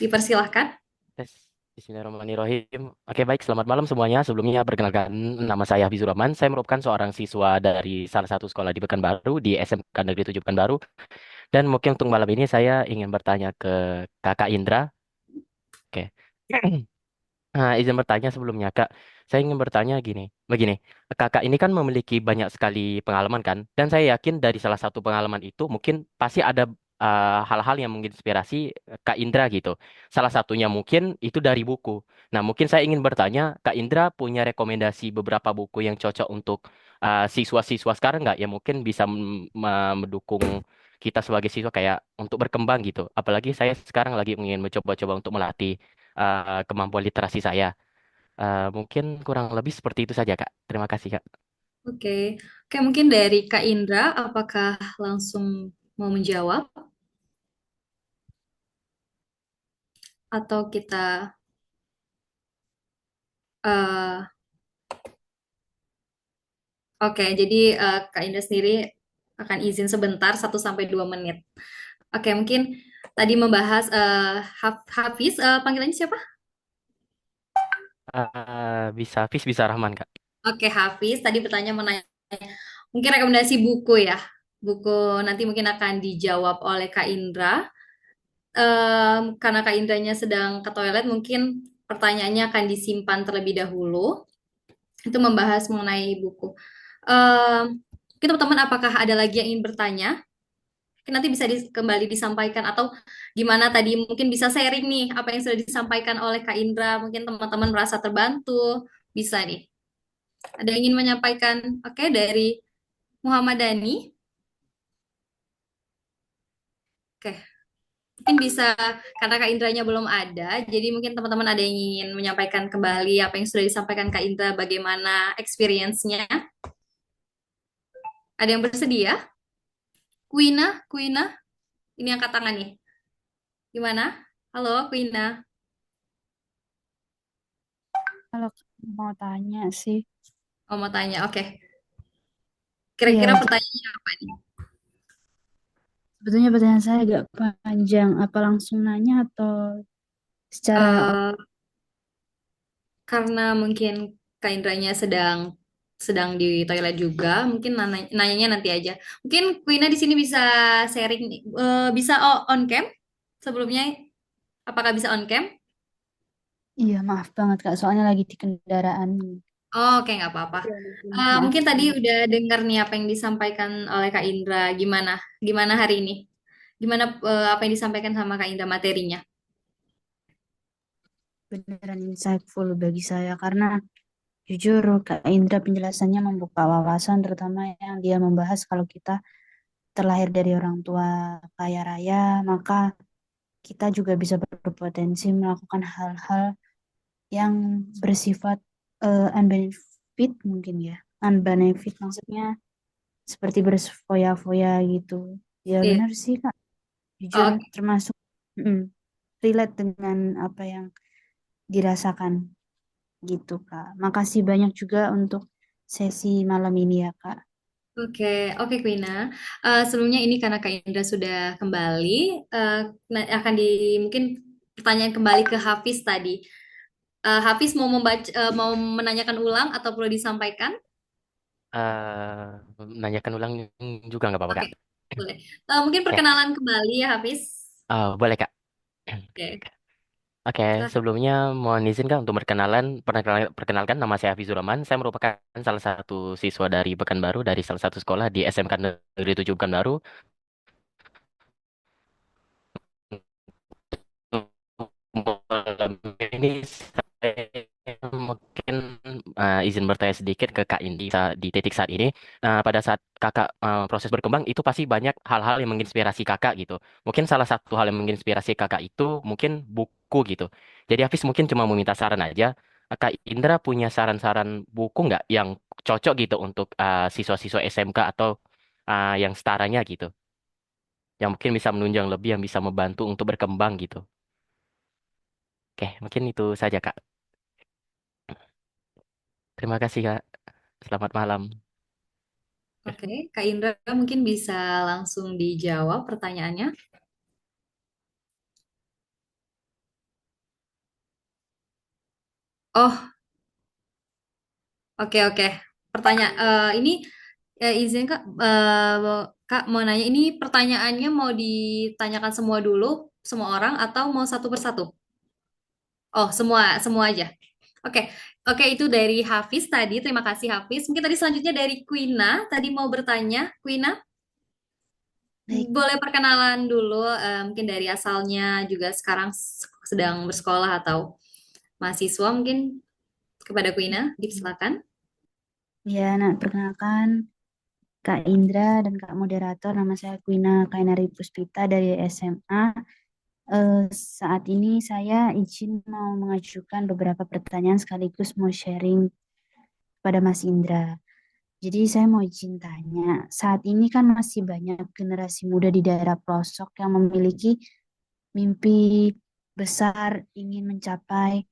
Speaker 2: dipersilahkan.
Speaker 3: Tes. Bismillahirrahmanirrahim. Oke, baik. Selamat malam semuanya. Sebelumnya, perkenalkan, nama saya Habibur Rahman. Saya merupakan seorang siswa dari salah satu sekolah di Pekanbaru, di SMK Negeri 7 Pekanbaru. Dan mungkin untuk malam ini saya ingin bertanya ke Kakak Indra. Oke. Nah, izin bertanya sebelumnya, Kak. Saya ingin bertanya begini. Kakak ini kan memiliki banyak sekali pengalaman kan, dan saya yakin dari salah satu pengalaman itu mungkin pasti ada hal-hal yang menginspirasi Kak Indra gitu. Salah satunya mungkin itu dari buku. Nah, mungkin saya ingin bertanya, Kak Indra punya rekomendasi beberapa buku yang cocok untuk siswa-siswa sekarang nggak? Yang mungkin bisa mendukung kita sebagai siswa kayak untuk berkembang gitu. Apalagi saya sekarang lagi ingin mencoba-coba untuk melatih kemampuan literasi saya. Mungkin kurang lebih seperti itu saja, Kak. Terima kasih, Kak.
Speaker 2: Oke, oke mungkin dari Kak Indra, apakah langsung mau menjawab atau kita eh, oke, jadi Kak Indra sendiri akan izin sebentar 1 sampai 2 menit. Oke, mungkin tadi membahas Hafiz, panggilannya siapa?
Speaker 3: Bisa Fis, bisa Rahman, Kak.
Speaker 2: Oke, Hafiz tadi bertanya mengenai mungkin rekomendasi buku ya. Buku nanti mungkin akan dijawab oleh Kak Indra. Karena Kak Indranya sedang ke toilet, mungkin pertanyaannya akan disimpan terlebih dahulu. Itu membahas mengenai buku. Em, Mungkin teman-teman apakah ada lagi yang ingin bertanya? Mungkin nanti bisa kembali disampaikan atau gimana tadi mungkin bisa sharing nih apa yang sudah disampaikan oleh Kak Indra. Mungkin teman-teman merasa terbantu. Bisa nih. Ada yang ingin menyampaikan? Oke, dari Muhammad Dani. Oke, mungkin bisa karena Kak Indranya belum ada, jadi mungkin teman-teman ada yang ingin menyampaikan kembali apa yang sudah disampaikan Kak Indra, bagaimana experience-nya. Ada yang bersedia? Kuina, Kuina, ini angkat tangan nih. Gimana? Halo, Kuina.
Speaker 4: Kalau mau tanya sih,
Speaker 2: Oh, mau tanya. Oke. Kira-kira
Speaker 4: ya
Speaker 2: pertanyaannya apa nih?
Speaker 4: sebetulnya pertanyaan saya agak panjang. Apa langsung nanya atau secara
Speaker 2: Eh, karena mungkin Kak Indranya sedang sedang di toilet juga, mungkin nanyanya nanti aja. Mungkin Kuina di sini bisa sharing, bisa on cam sebelumnya. Apakah bisa on cam?
Speaker 4: iya maaf banget Kak, soalnya lagi di kendaraan.
Speaker 2: Oh, oke, nggak apa-apa.
Speaker 4: Maaf
Speaker 2: Mungkin tadi
Speaker 4: banget.
Speaker 2: udah dengar nih apa yang disampaikan oleh Kak Indra. Gimana? Gimana hari ini? Gimana apa yang disampaikan sama Kak Indra materinya?
Speaker 4: Beneran insightful bagi saya karena jujur Kak Indra penjelasannya membuka wawasan terutama yang dia membahas kalau kita terlahir dari orang tua kaya raya, maka kita juga bisa berpotensi melakukan hal-hal yang bersifat unbenefit mungkin ya. Unbenefit maksudnya seperti berfoya-foya gitu. Ya
Speaker 2: Iya.
Speaker 4: benar sih Kak, jujur
Speaker 2: Oh,
Speaker 4: termasuk mm, relate dengan apa yang dirasakan gitu Kak. Makasih banyak juga untuk sesi malam ini ya Kak.
Speaker 2: oke, oke, Kwina. Sebelumnya ini karena Kak Indra sudah kembali, eh, akan mungkin pertanyaan kembali ke Hafiz tadi. Hafiz mau mau menanyakan ulang atau perlu disampaikan?
Speaker 3: Menanyakan ulang juga nggak apa-apa,
Speaker 2: Oke,
Speaker 3: Kak.
Speaker 2: boleh. Mungkin
Speaker 3: Oke.
Speaker 2: perkenalan kembali ya, Hafiz.
Speaker 3: Boleh, Kak.
Speaker 2: Oke,
Speaker 3: Oke,
Speaker 2: silakan.
Speaker 3: sebelumnya mohon izin Kak untuk perkenalkan nama saya Hafizur Rahman. Saya merupakan salah satu siswa dari Pekanbaru dari salah satu sekolah di SMK Negeri 7 Pekanbaru. Malam ini saya mungkin izin bertanya sedikit ke Kak Indi di titik saat ini. Pada saat Kakak proses berkembang itu pasti banyak hal-hal yang menginspirasi Kakak gitu. Mungkin salah satu hal yang menginspirasi Kakak itu mungkin buku gitu. Jadi Hafiz mungkin cuma meminta saran aja. Kak Indra punya saran-saran buku nggak yang cocok gitu untuk siswa-siswa SMK atau yang setaranya gitu. Yang mungkin bisa menunjang lebih, yang bisa membantu untuk berkembang gitu. Oke, mungkin itu saja Kak. Terima kasih, Kak. Selamat malam.
Speaker 2: Oke, Kak Indra mungkin bisa langsung dijawab pertanyaannya. Oh, oke oke. Pertanyaan ini izin Kak, Kak mau nanya ini pertanyaannya mau ditanyakan semua dulu, semua orang atau mau satu persatu? Oh, semua semua aja. Oke, oke itu dari Hafiz tadi. Terima kasih Hafiz. Mungkin tadi selanjutnya dari Quina. Tadi mau bertanya, Quina,
Speaker 4: Baik,
Speaker 2: boleh perkenalan dulu, mungkin dari asalnya juga sekarang sedang bersekolah atau mahasiswa mungkin kepada Quina, silakan.
Speaker 4: ya, nah, perkenalkan Kak Indra dan Kak Moderator, nama saya Quina Kainari Puspita dari SMA. Saat ini saya izin mau mengajukan beberapa pertanyaan sekaligus mau sharing pada Mas Indra. Jadi saya mau izin tanya, saat ini kan masih banyak generasi muda di daerah pelosok yang memiliki mimpi besar, ingin mencapai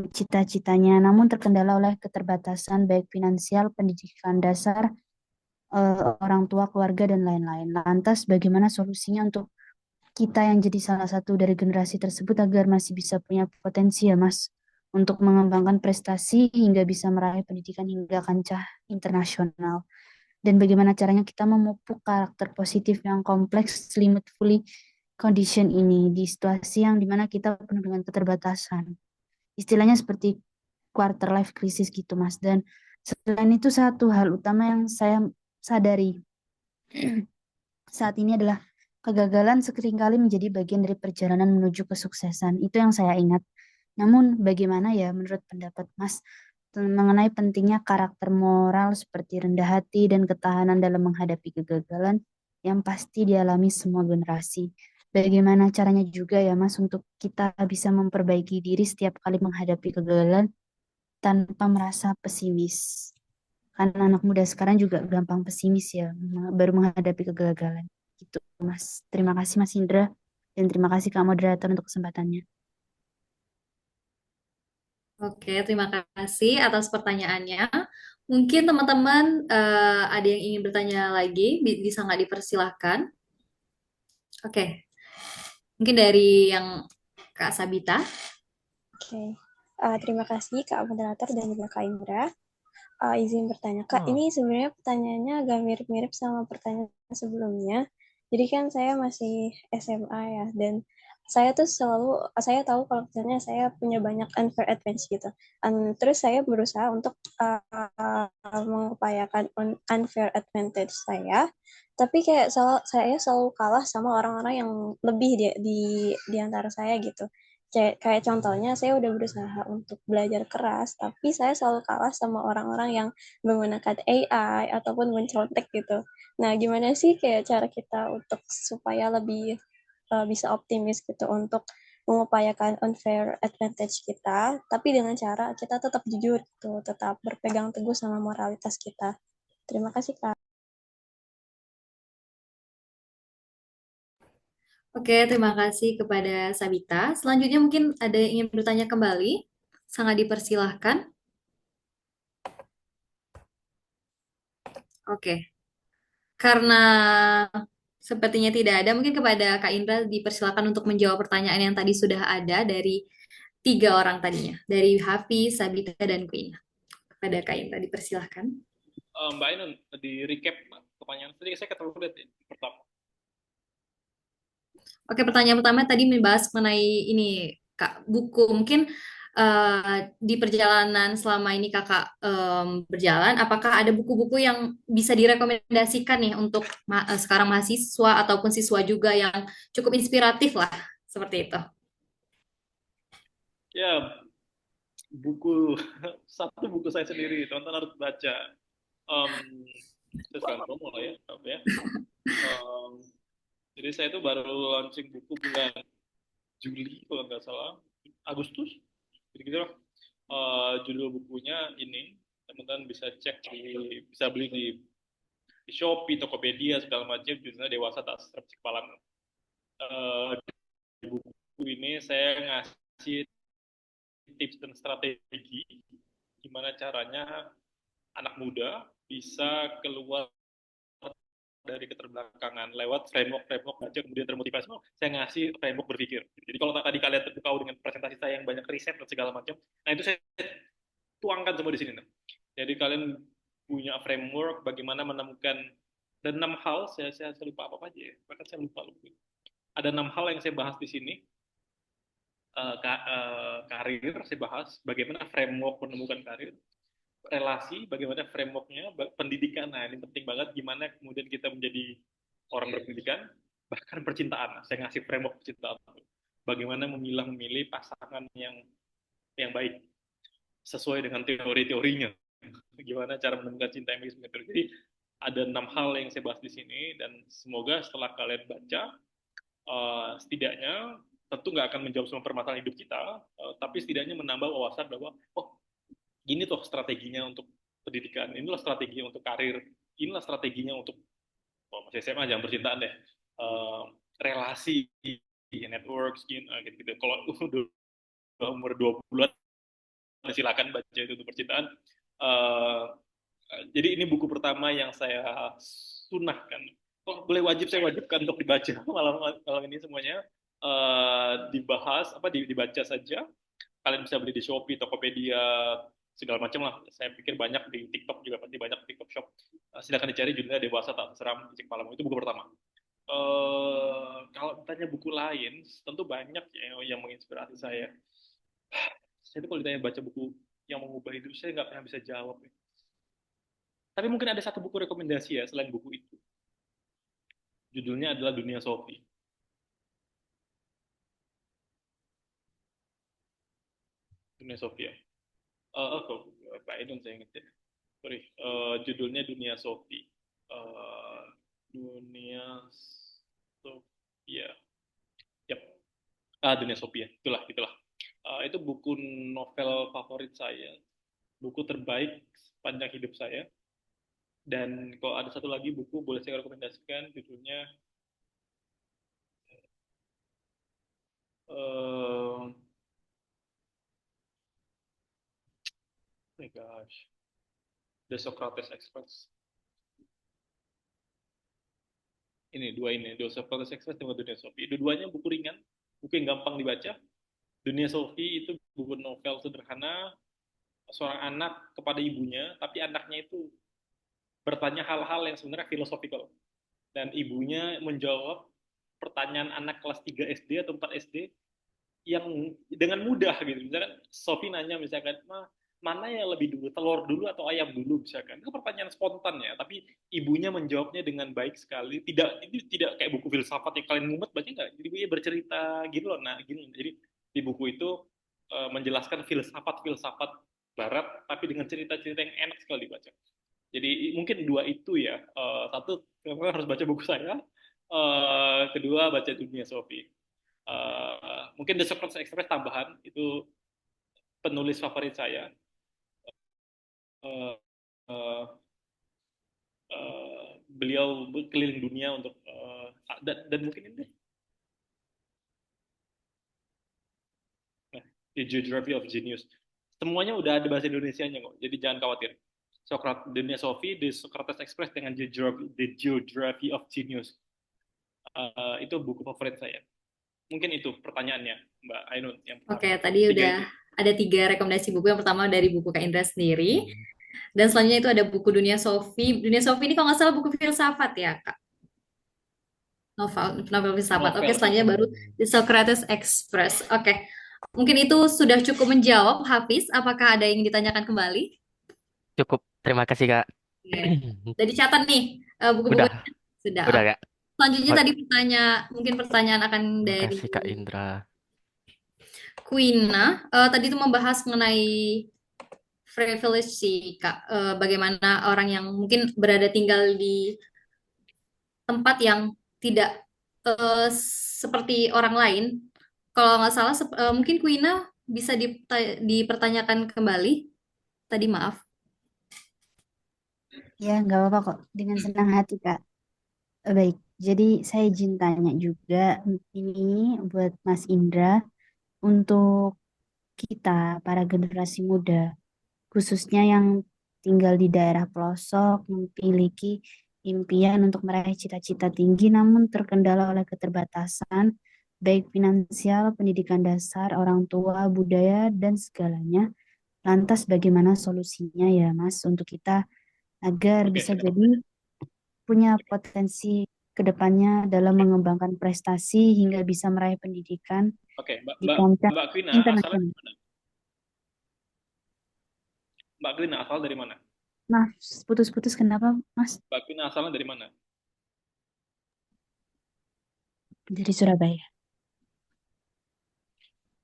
Speaker 4: cita-citanya, namun terkendala oleh keterbatasan baik finansial, pendidikan dasar, orang tua, keluarga, dan lain-lain. Lantas, bagaimana solusinya untuk kita yang jadi salah satu dari generasi tersebut agar masih bisa punya potensi ya, Mas, untuk mengembangkan prestasi hingga bisa meraih pendidikan hingga kancah internasional? Dan bagaimana caranya kita memupuk karakter positif yang kompleks, selimut condition ini di situasi yang dimana kita penuh dengan keterbatasan. Istilahnya seperti quarter life crisis gitu, Mas. Dan selain itu satu hal utama yang saya sadari saat ini adalah kegagalan seringkali menjadi bagian dari perjalanan menuju kesuksesan. Itu yang saya ingat. Namun bagaimana ya menurut pendapat Mas mengenai pentingnya karakter moral seperti rendah hati dan ketahanan dalam menghadapi kegagalan yang pasti dialami semua generasi. Bagaimana caranya juga ya Mas untuk kita bisa memperbaiki diri setiap kali menghadapi kegagalan tanpa merasa pesimis. Karena anak muda sekarang juga gampang pesimis ya, baru menghadapi kegagalan. Gitu, Mas. Terima kasih Mas Indra dan terima kasih Kak Moderator untuk kesempatannya.
Speaker 2: Oke, terima kasih atas pertanyaannya. Mungkin teman-teman ada yang ingin bertanya lagi, bisa nggak dipersilahkan? Oke, mungkin dari yang Kak Sabita.
Speaker 5: Oke, terima kasih Kak Moderator dan juga Kak Indra. Izin bertanya, Kak, ini sebenarnya pertanyaannya agak mirip-mirip sama pertanyaan sebelumnya. Jadi kan saya masih SMA ya, dan saya tuh selalu, saya tahu kalau misalnya saya punya banyak unfair advantage gitu. Terus saya berusaha untuk mengupayakan unfair advantage saya, tapi kayak saya selalu kalah sama orang-orang yang lebih di antara saya gitu. Kayak contohnya saya udah berusaha untuk belajar keras, tapi saya selalu kalah sama orang-orang yang menggunakan AI ataupun mencontek gitu. Nah, gimana sih kayak cara kita untuk supaya lebih bisa optimis gitu untuk mengupayakan unfair advantage kita, tapi dengan cara kita tetap jujur gitu, tetap berpegang teguh sama moralitas kita. Terima kasih, Kak.
Speaker 2: Oke, terima kasih kepada Sabita. Selanjutnya mungkin ada yang ingin bertanya kembali. Sangat dipersilahkan. Oke, karena sepertinya tidak ada, mungkin kepada Kak Indra dipersilakan untuk menjawab pertanyaan yang tadi sudah ada dari tiga orang tadinya, dari Hafiz, Sabita, dan Queen. Kepada Kak Indra dipersilahkan.
Speaker 1: Mbak Ainun, di recap pertanyaan tadi saya ketemu lihat ya, pertama.
Speaker 2: Oke, pertanyaan pertama tadi membahas mengenai ini, Kak, buku. Mungkin di perjalanan selama ini Kakak berjalan, apakah ada buku-buku yang bisa direkomendasikan nih untuk sekarang mahasiswa ataupun siswa juga yang cukup inspiratif lah, seperti itu.
Speaker 1: Ya, buku satu buku saya sendiri, teman-teman harus baca. Saya sekarang promo lah ya, ya. Jadi saya itu baru launching buku bulan Juli kalau nggak salah, Agustus, jadi gitu lah. Judul bukunya ini teman-teman bisa cek bisa beli di Shopee, Tokopedia segala macam. Judulnya Dewasa Tak Serap Cikalang. Di buku ini saya ngasih tips dan strategi gimana caranya anak muda bisa keluar dari keterbelakangan lewat framework baca kemudian termotivasi, saya ngasih framework berpikir. Jadi kalau tadi kalian terpukau dengan presentasi saya yang banyak riset dan segala macam, nah itu saya tuangkan semua di sini. Jadi kalian punya framework bagaimana menemukan, dan 6 hal, saya lupa apa aja ya, bahkan saya lupa. Ada 6 hal yang saya bahas di sini. Karir saya bahas, bagaimana framework menemukan karir, relasi, bagaimana frameworknya, pendidikan, nah ini penting banget, gimana kemudian kita menjadi orang berpendidikan, bahkan percintaan, saya ngasih framework percintaan, bagaimana memilih pasangan yang baik, sesuai dengan teori-teorinya, gimana cara menemukan cinta yang baik. Jadi ada 6 hal yang saya bahas di sini, dan semoga setelah kalian baca, setidaknya tentu nggak akan menjawab semua permasalahan hidup kita, tapi setidaknya menambah wawasan bahwa, oh gini tuh strateginya untuk pendidikan, inilah strateginya untuk karir, inilah strateginya untuk masih SMA, jangan percintaan deh, relasi, network, gitu. Kalau udah umur 20-an, silakan baca itu untuk percintaan. Jadi ini buku pertama yang saya sunahkan. Oh, boleh wajib, saya wajibkan untuk dibaca malam ini semuanya. Dibahas dibaca saja. Kalian bisa beli di Shopee, Tokopedia, segala macam lah. Saya pikir banyak di TikTok juga, pasti banyak TikTok Shop. Silakan dicari, judulnya Dewasa Tak Seram Cik Malam. Itu buku pertama. Kalau ditanya buku lain, tentu banyak yang menginspirasi saya. Saya tuh kalau ditanya baca buku yang mengubah hidup, saya nggak pernah bisa jawab. Tapi mungkin ada satu buku rekomendasi ya selain buku itu. Judulnya adalah Dunia Sophie. Dunia Sophie ya. Pak Edon saya ingat ya. Sorry, judulnya Dunia Sophie. Dunia Sophia. Yap. Dunia Sophia. Itulah. Itu buku novel favorit saya. Buku terbaik sepanjang hidup saya. Dan kalau ada satu lagi buku boleh saya rekomendasikan, judulnya oh my gosh, The Socrates Express. Ini The Socrates Express dan Dunia Sophie. Dua-duanya buku ringan, buku yang gampang dibaca. Dunia Sophie itu buku novel sederhana, seorang anak kepada ibunya, tapi anaknya itu bertanya hal-hal yang sebenarnya filosofikal. Dan ibunya menjawab pertanyaan anak kelas 3 SD atau 4 SD yang dengan mudah gitu. Misalkan Sophie nanya misalkan, mana yang lebih dulu, telur dulu atau ayam dulu misalkan. Itu pertanyaan spontan ya, tapi ibunya menjawabnya dengan baik sekali. Ini tidak kayak buku filsafat yang kalian mumet baca nggak? Jadi ibunya bercerita gitu loh. Nah, gini. Jadi di buku itu menjelaskan filsafat barat tapi dengan cerita-cerita yang enak sekali dibaca. Jadi mungkin dua itu ya. Satu, harus baca buku saya. Kedua, baca Dunia Sophie. Mungkin The Socrates Express tambahan, itu penulis favorit saya. Beliau keliling dunia untuk dan mungkin ini The Geography of Genius. Semuanya udah ada bahasa Indonesianya kok, jadi jangan khawatir. Dunia Sophie, The Socrates Express dengan The Geography of Genius. Itu buku favorit saya. Mungkin itu pertanyaannya, Mbak Ainun.
Speaker 2: Oke, tadi udah ada 3 rekomendasi buku. Yang pertama dari buku Kak Indra sendiri. Dan selanjutnya itu ada buku Dunia Sophie. Dunia Sophie ini kalau nggak salah buku filsafat ya, Kak? Novel filsafat. Oke, selanjutnya baru The Socrates Express. Oke. Mungkin itu sudah cukup menjawab, Hafiz. Apakah ada yang ditanyakan kembali?
Speaker 3: Cukup. Terima kasih, Kak.
Speaker 2: Udah dicatat nih buku-bukunya? Sudah.
Speaker 3: Udah, Kak.
Speaker 2: Selanjutnya tadi mungkin pertanyaan akan dari
Speaker 3: Terima kasih, Kak Indra.
Speaker 2: Quina. Tadi itu membahas mengenai privilege sih, Kak. Bagaimana orang yang mungkin tinggal di tempat yang tidak seperti orang lain. Kalau nggak salah, mungkin Quina bisa dipertanyakan kembali. Tadi maaf.
Speaker 4: Ya, nggak apa-apa kok. Dengan senang hati, Kak. Baik, jadi saya izin tanya juga ini buat Mas Indra, untuk kita, para generasi muda, khususnya yang tinggal di daerah pelosok, memiliki impian untuk meraih cita-cita tinggi namun terkendala oleh keterbatasan, baik finansial, pendidikan dasar, orang tua, budaya, dan segalanya. Lantas bagaimana solusinya ya Mas untuk kita agar
Speaker 1: Oke,
Speaker 4: bisa jadi punya potensi ke depannya dalam mengembangkan prestasi hingga bisa meraih pendidikan
Speaker 1: oke, Mbak
Speaker 4: di
Speaker 1: Mbak
Speaker 4: kancah
Speaker 1: Mbak Kwina asalnya
Speaker 4: internasional.
Speaker 1: dari mana? Mbak Kwina asal dari mana?
Speaker 4: Maaf, putus-putus kenapa Mas?
Speaker 1: Mbak Kwina asalnya dari mana?
Speaker 4: Dari Surabaya.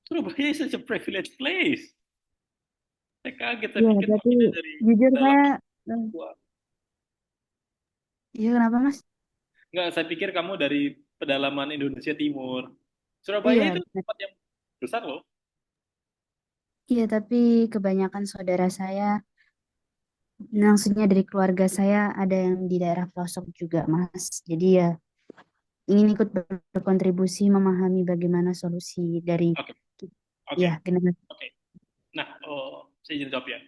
Speaker 1: Surabaya is such a privileged place. Saya kaget, saya
Speaker 4: Iya,
Speaker 1: pikir Mbak
Speaker 4: tapi
Speaker 1: Kwina dari
Speaker 4: jujur saya,
Speaker 1: pedalaman
Speaker 4: eh,
Speaker 1: Papua.
Speaker 4: iya kenapa Mas?
Speaker 1: Enggak, saya pikir kamu dari pedalaman Indonesia Timur. Surabaya
Speaker 4: Iya,
Speaker 1: itu tempat yang besar loh.
Speaker 4: iya tapi kebanyakan saudara saya, maksudnya dari keluarga saya ada yang di daerah pelosok juga Mas. Jadi ya ingin ikut berkontribusi memahami bagaimana solusi dari
Speaker 1: Oke, oke,
Speaker 4: ya generasi.
Speaker 1: oke. Nah, saya izin jawab ya.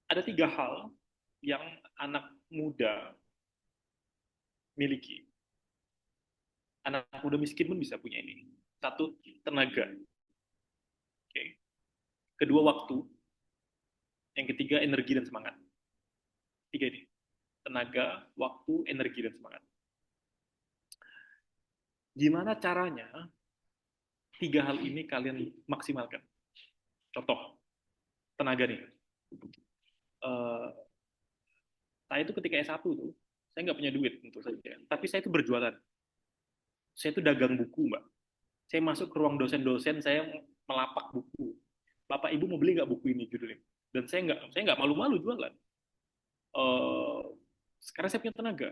Speaker 1: Ada 3 hal yang anak muda miliki. Anak muda miskin pun bisa punya ini. Satu, tenaga. Oke. Kedua, waktu. Yang ketiga, energi dan semangat. Tiga ini. Tenaga, waktu, energi, dan semangat. Gimana caranya 3 hal ini kalian maksimalkan? Contoh, tenaga nih. Eh, saya itu ketika S1 tuh, saya nggak punya duit tentu saja. Tapi saya itu berjualan. Saya itu dagang buku, Mbak. Saya masuk ke ruang dosen-dosen, saya melapak buku. Bapak Ibu mau beli nggak buku ini judulnya? Dan saya nggak malu-malu jualan. Eh, sekarang saya punya tenaga,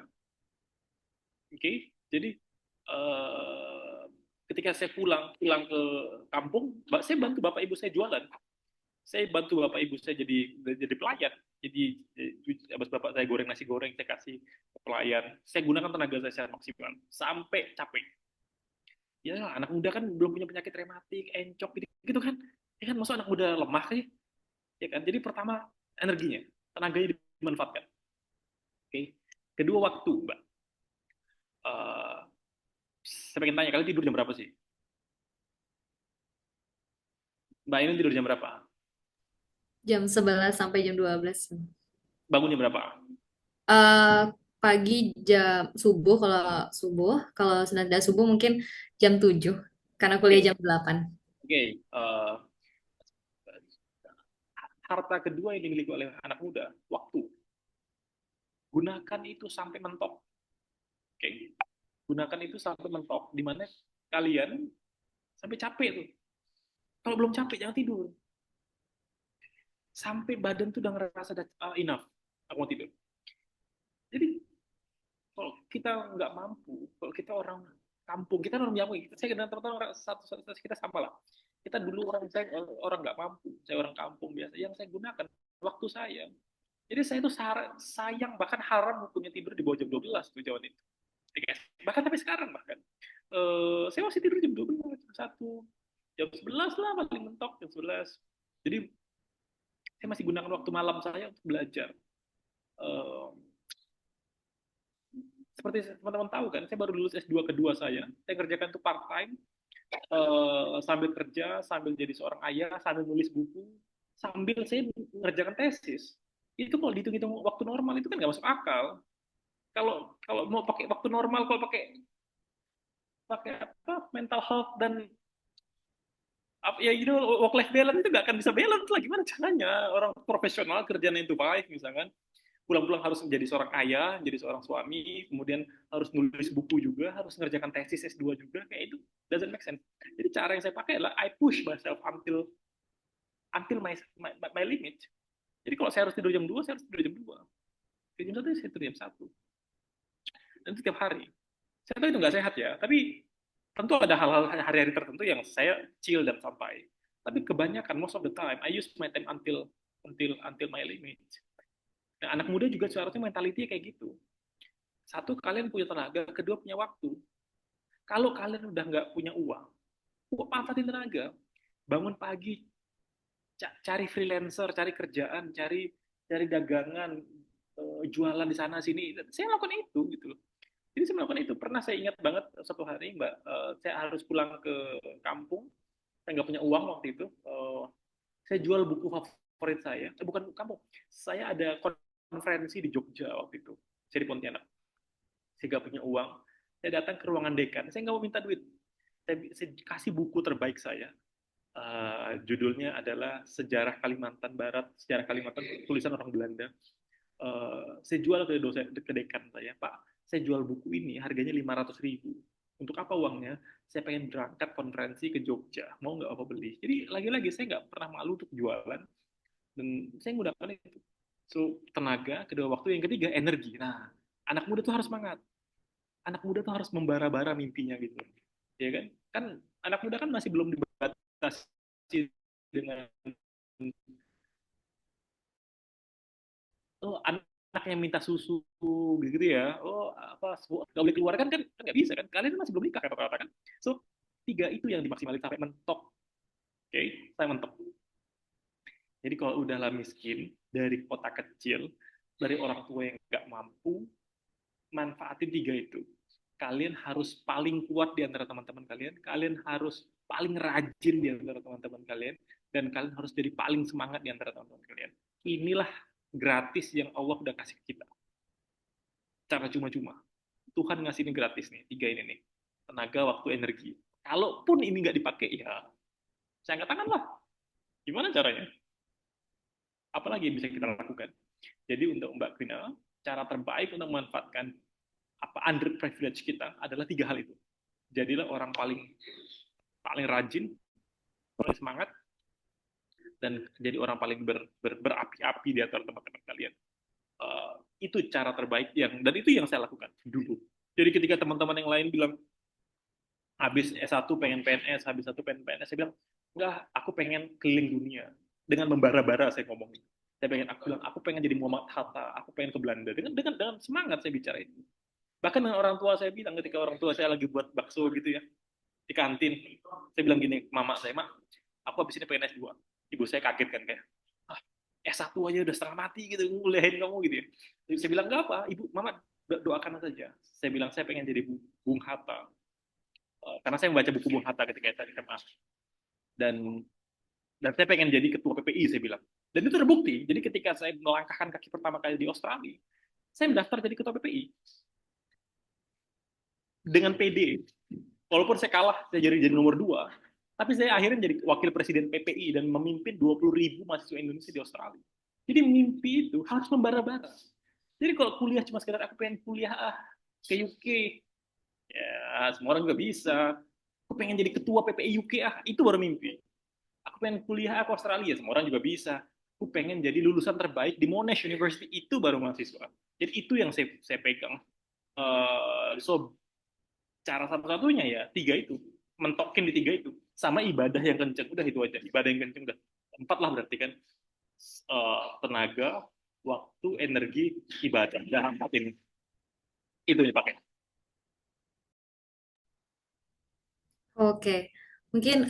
Speaker 1: oke? Jadi ketika saya pulang ke kampung, saya bantu bapak ibu saya jualan. Saya bantu bapak ibu saya jadi pelayan. Jadi abis bapak saya goreng nasi goreng, saya kasih ke pelayan. Saya gunakan tenaga saya secara maksimal sampai capek. Ya anak muda kan belum punya penyakit rematik, encok gitu, gitu kan? Ya kan, masuk anak muda lemah sih, ya kan? Jadi pertama energinya, tenaganya dimanfaatkan. Oke. Kedua, waktu, Mbak. Eh, saya pengen tanya, kalian tidur jam berapa sih? Mbak ini tidur jam berapa?
Speaker 2: Jam 11 sampai jam 12.
Speaker 1: Bangun jam berapa?
Speaker 2: Eh pagi jam subuh kalau sedang tidak subuh mungkin jam 7 karena kuliah
Speaker 1: Oke,
Speaker 2: jam 8.
Speaker 1: oke. Harta kedua yang dimiliki oleh anak muda, waktu. Gunakan itu sampai mentok. Oke. Gunakan itu sampai mentok, di mana kalian sampai capek tuh. Kalau belum capek, jangan tidur. Sampai badan tuh udah ngerasa enough, aku mau tidur. Jadi kalau kita nggak mampu, kalau kita orang kampung, kita orang Jawa, saya kenal teman-teman satu kita sama lah. Kita dulu orang nggak mampu, saya orang kampung biasa. Yang saya gunakan waktu saya. Jadi saya itu sayang, bahkan haram hukumnya tidur di bawah jam 12 tuh Jawa itu. Bahkan sampai sekarang bahkan. Saya masih tidur jam 12, jam 1, jam 11 lah paling mentok, jam 11. Jadi saya masih gunakan waktu malam saya untuk belajar. Eh, Seperti teman-teman tahu kan, saya baru lulus S2 kedua saya kerjakan itu part time, sambil kerja, sambil jadi seorang ayah, sambil nulis buku, sambil saya mengerjakan tesis. Itu kalau dihitung-hitung waktu normal itu kan nggak masuk akal. Kalau kalau mau pakai waktu normal, kalau pakai pakai apa mental health dan apa ya, work life balance itu nggak akan bisa balance lah. Gimana caranya orang profesional kerja 9 to 5 misalkan, pulang-pulang harus menjadi seorang ayah, jadi seorang suami, kemudian harus nulis buku juga, harus mengerjakan tesis S2 juga, kayak itu doesn't make sense. Jadi cara yang saya pakai adalah I push myself until my limit. Jadi kalau saya harus tidur jam 2, saya harus tidur jam 2. Jam 1 saya tidur jam 1. Dan setiap hari. Saya tahu itu nggak sehat ya, tapi tentu ada hal-hal hari-hari tertentu yang saya chill dan santai. Tapi kebanyakan most of the time I use my time until my limit. Nah, anak muda juga seharusnya mentality kayak gitu. Satu, kalian punya tenaga, kedua punya waktu. Kalau kalian udah nggak punya uang, manfaatin tenaga. Bangun pagi, cari freelancer, cari kerjaan, cari dagangan, jualan di sana sini. Saya lakukan itu gitu loh. Jadi saya melakukan itu. Pernah saya ingat banget satu hari Mbak, saya harus pulang ke kampung. Saya nggak punya uang waktu itu. Saya jual buku favorit saya. Bukan kampung. Saya ada konferensi di Jogja waktu itu. Saya di Pontianak. Saya nggak punya uang. Saya datang ke ruangan dekan. Saya nggak mau minta duit. Saya kasih buku terbaik saya. Judulnya adalah Sejarah Kalimantan Barat, Sejarah Kalimantan, tulisan orang Belanda. Saya jual ke dosen, ke dekan saya, Pak, saya jual buku ini harganya 500.000. Untuk apa uangnya? Saya pengen berangkat konferensi ke Jogja. Mau nggak apa beli? Jadi lagi-lagi saya nggak pernah malu untuk jualan dan saya menggunakan itu. So, tenaga, kedua waktu, yang ketiga energi. Nah, anak muda tuh harus semangat. Anak muda tuh harus membara-bara mimpinya gitu. Ya kan? Kan anak muda kan masih belum dibatasi dengan anak yang minta susu gitu ya, apa nggak boleh keluar kan nggak bisa kan, kalian masih belum nikah kata-kata kan. So 3 itu yang dimaksimalkan sampai mentok. Oke, saya mentok. Jadi kalau udahlah miskin dari kota kecil, dari orang tua yang nggak mampu, manfaatin 3 itu. Kalian harus paling kuat di antara teman-teman kalian, kalian harus paling rajin di antara teman-teman kalian, dan kalian harus jadi paling semangat di antara teman-teman kalian. Inilah gratis yang Allah udah kasih ke kita. Cara cuma-cuma. Tuhan ngasih ini gratis nih, 3 ini nih. Tenaga, waktu, energi. Kalaupun ini nggak dipakai, ya saya angkat tangan lah. Gimana caranya? Apalagi yang bisa kita lakukan? Jadi untuk Mbak Krina, cara terbaik untuk memanfaatkan underprivilege kita adalah 3 hal itu. Jadilah orang paling rajin, paling semangat, dan jadi orang paling berapi-api di antara teman-teman kalian. Itu cara terbaik dan itu yang saya lakukan dulu. Jadi ketika teman-teman yang lain bilang habis S1 pengen PNS, habis S1 pengen PNS, saya bilang enggak, aku pengen keliling dunia. Dengan membara-bara saya ngomong. Aku pengen jadi Muhammad Hatta, aku pengen ke Belanda. Dengan semangat saya bicara itu. Bahkan dengan orang tua saya bilang, ketika orang tua saya lagi buat bakso gitu ya di kantin, saya bilang gini, mama saya, mak, aku habis ini pengen S2. Ibu saya kaget kan, kayak S1 aja udah setengah mati gitu, nguliahin kamu gitu ya. Jadi saya bilang, enggak apa, ibu, mama doakan saja. Saya bilang, saya pengen jadi Bung Hatta. Karena saya membaca buku Bung Hatta ketika saya SMA. Dan saya pengen jadi ketua PPI, saya bilang. Dan itu terbukti. Jadi ketika saya melangkahkan kaki pertama kali di Australia, saya mendaftar jadi ketua PPI. Dengan PD. Walaupun saya kalah, saya jadi nomor 2, tapi saya akhirnya jadi wakil presiden PPI dan memimpin 20.000 mahasiswa Indonesia di Australia. Jadi mimpi itu harus membara-bara. Jadi kalau kuliah cuma sekedar aku pengen kuliah ke UK, ya semua orang juga bisa. Aku pengen jadi ketua PPI UK itu baru mimpi. Aku pengen kuliah ke Australia, semua orang juga bisa. Aku pengen jadi lulusan terbaik di Monash University, itu baru mahasiswa. Jadi itu yang saya pegang. So cara satu-satunya ya 3 itu, mentokin di 3 itu, sama ibadah yang kenceng, udah itu aja, ibadah yang kenceng udah 4 lah berarti kan. Tenaga, waktu, energi, ibadah, dan 4 ini itu dipakai.
Speaker 2: Oke, mungkin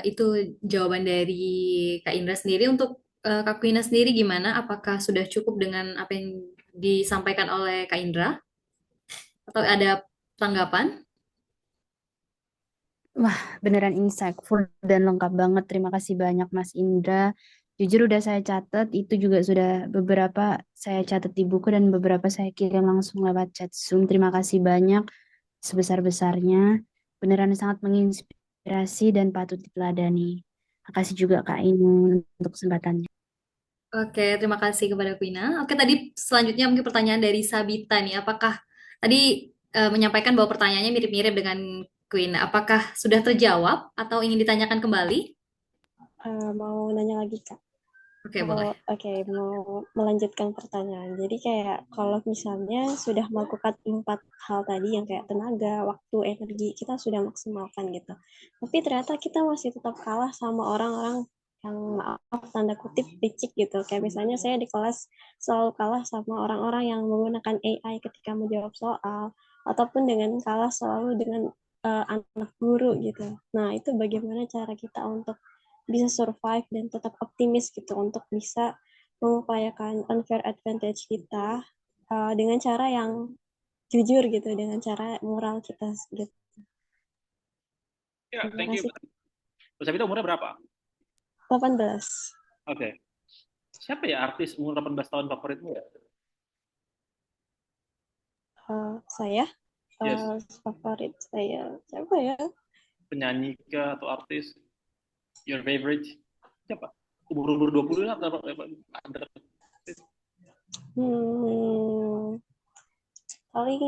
Speaker 2: itu jawaban dari Kak Indra sendiri. Untuk Kak Kwina sendiri gimana? Apakah sudah cukup dengan apa yang disampaikan oleh Kak Indra? Atau ada tanggapan?
Speaker 4: Wah, beneran insightful dan lengkap banget. Terima kasih banyak Mas Indra. Jujur udah saya catat, itu juga sudah beberapa saya catat di buku dan beberapa saya kirim langsung lewat chat Zoom. Terima kasih banyak sebesar-besarnya. Beneran sangat menginspirasi dan patut diteladani. Terima kasih juga Kak Ainun untuk kesempatannya.
Speaker 2: Oke, terima kasih kepada Kwina. Oke, tadi selanjutnya mungkin pertanyaan dari Sabita nih. Apakah tadi menyampaikan bahwa pertanyaannya mirip-mirip dengan Kwina? Apakah sudah terjawab atau ingin ditanyakan kembali?
Speaker 5: Mau nanya lagi Kak.
Speaker 2: Oke, boleh.
Speaker 5: Oke, mau melanjutkan pertanyaan. Jadi kayak kalau misalnya sudah melakukan 4 hal tadi yang kayak tenaga, waktu, energi, kita sudah maksimalkan gitu. Tapi ternyata kita masih tetap kalah sama orang-orang yang maaf tanda kutip licik gitu. Kayak misalnya saya di kelas selalu kalah sama orang-orang yang menggunakan AI ketika menjawab soal, ataupun dengan kalah selalu dengan anak guru gitu. Nah, itu bagaimana cara kita untuk bisa survive dan tetap optimis gitu untuk bisa mengupayakan unfair advantage kita dengan cara yang jujur gitu, dengan cara moral kita gitu.
Speaker 1: Ya,
Speaker 5: Terima
Speaker 1: thank you.
Speaker 5: kasih.
Speaker 1: Terus itu umurnya berapa?
Speaker 5: 18.
Speaker 1: Oke. Siapa ya artis umur 18 tahun favoritmu ya?
Speaker 5: Saya
Speaker 1: Yes.
Speaker 5: favorit saya siapa ya?
Speaker 1: Penyanyi ke atau artis? Your favorite? Siapa? Umur 20 lah atau under?
Speaker 5: Paling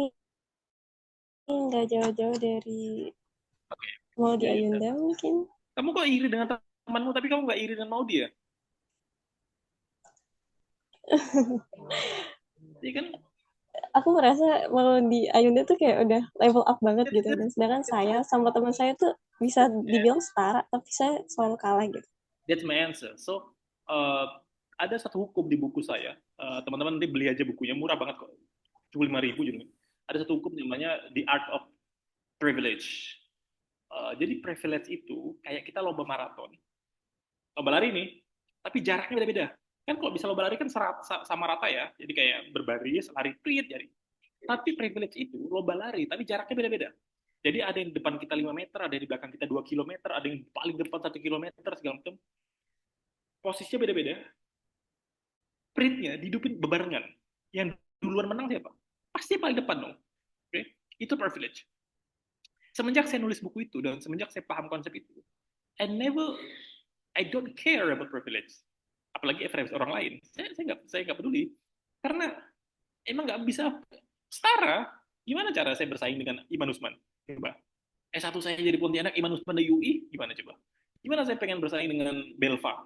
Speaker 5: nggak jauh-jauh dari Maudy Ayunda mungkin.
Speaker 1: Kamu kok iri dengan temanmu tapi kamu nggak iri dengan Maudy ya? Iya kan?
Speaker 5: Aku merasa Maudy Ayunda tuh kayak udah level up banget gitu, dan sedangkan saya sama teman saya tuh bisa dibilang setara, tapi saya selalu kalah gitu.
Speaker 1: That's my answer. So, ada satu hukum di buku saya. Teman-teman nanti beli aja bukunya, murah banget kok. 75.000 juga. Ada satu hukum namanya The Art of Privilege. Jadi privilege itu kayak kita lomba maraton. Lomba lari nih, tapi jaraknya beda-beda. Kan kalau bisa lomba lari kan sama rata ya. Jadi kayak berbaris, lari prit, jadi. Tapi privilege itu lomba lari, tapi jaraknya beda-beda. Jadi ada yang di depan kita 5 meter, ada yang di belakang kita 2 kilometer, ada yang paling depan 1 kilometer, segala macam. Posisinya beda-beda. Pritnya dihidupin bebarengan. Yang duluan menang siapa? Pasti paling depan dong. Oke? Itu privilege. Semenjak saya nulis buku itu dan semenjak saya paham konsep itu, I don't care about privilege. Apalagi privilege orang lain. Saya nggak peduli. Karena emang nggak bisa setara. Gimana cara saya bersaing dengan Iman Usman? Coba. S1 saya jadi Pontianak, Iman Usman dari UI, gimana coba? Gimana saya pengen bersaing dengan Belva?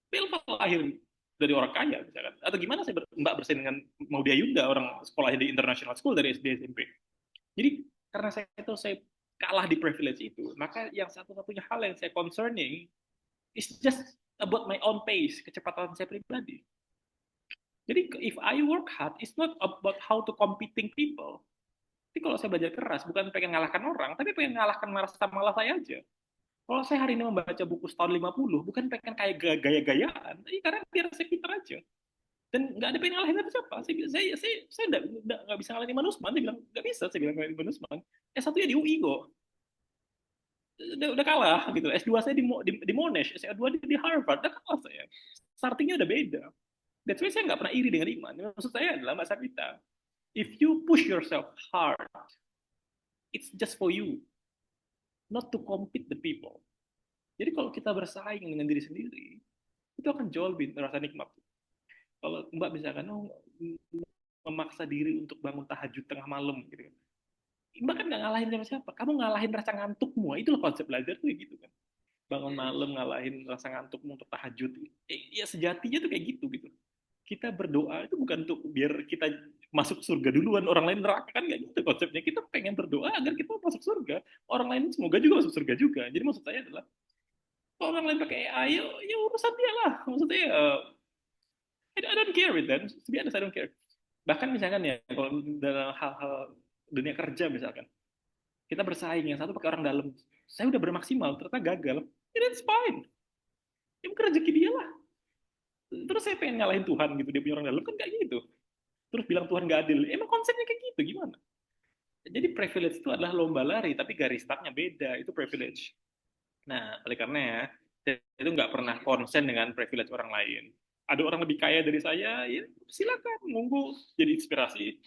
Speaker 1: Belva lahir dari orang kaya, misalkan. Atau gimana saya Mbak bersaing dengan Maudy Ayunda, orang sekolahnya di international school dari SD SMP. Jadi karena saya kalah di privilege itu, maka yang satu-satunya hal yang saya concerning is just about my own pace, kecepatan saya pribadi. Jadi if I work hard, it's not about how to competing people. Jadi kalau saya belajar keras, bukan pengen ngalahkan orang, tapi pengen ngalahkan malah saya aja. Kalau saya hari ini membaca buku setahun 50, bukan pengen kayak gaya-gayaan, tapi karena biar saya pintar aja. Dan nggak ada pengen ngalahin siapa. Saya nggak bisa ngalahin Iman Usman. Dia bilang, nggak bisa, saya bilang ngalahin Iman Usman. S1 ya di UI kok. Udah kalah gitu. S2 saya di Monash, S2 di Harvard, udah kalah saya. Startingnya udah beda. That's why saya nggak pernah iri dengan Iman. Maksud saya adalah Mbak Sabita, if you push yourself hard, it's just for you, not to compete the people. Jadi kalau kita bersaing dengan diri sendiri, itu akan jauh lebih terasa nikmat. Kalau Mbak misalkan memaksa diri untuk bangun tahajud tengah malam, gitu kan. Mbak kan nggak ngalahin sama siapa. Kamu ngalahin rasa ngantukmu. Itulah konsep belajar tuh gitu kan. Bangun malam ngalahin rasa ngantukmu untuk tahajud. Ya sejatinya tuh kayak gitu. Kita berdoa itu bukan untuk biar kita masuk surga duluan, orang lain neraka, kan nggak gitu konsepnya. Kita pengen berdoa agar kita masuk surga, orang lain semoga juga masuk surga juga. Jadi maksud saya adalah kalau orang lain pakai AI, ya urusan dia lah. Maksudnya I don't care with them. To be honest, I don't care. Bahkan misalkan ya, kalau dalam hal-hal dunia kerja misalkan, kita bersaing, yang satu pakai orang dalam, saya udah bermaksimal, ternyata gagal, ya that's fine. Ya bukan rezeki dia lah. Terus saya pengen nyalahin Tuhan gitu, dia punya orang dalam, kan kayak gitu. Terus bilang Tuhan gak adil, emang konsepnya kayak gitu, gimana? Jadi privilege itu adalah lomba lari, tapi garis startnya beda, itu privilege. Nah, oleh karena ya, saya itu nggak pernah konsen dengan privilege orang lain. Ada orang lebih kaya dari saya, ya silakan, monggo jadi inspirasi.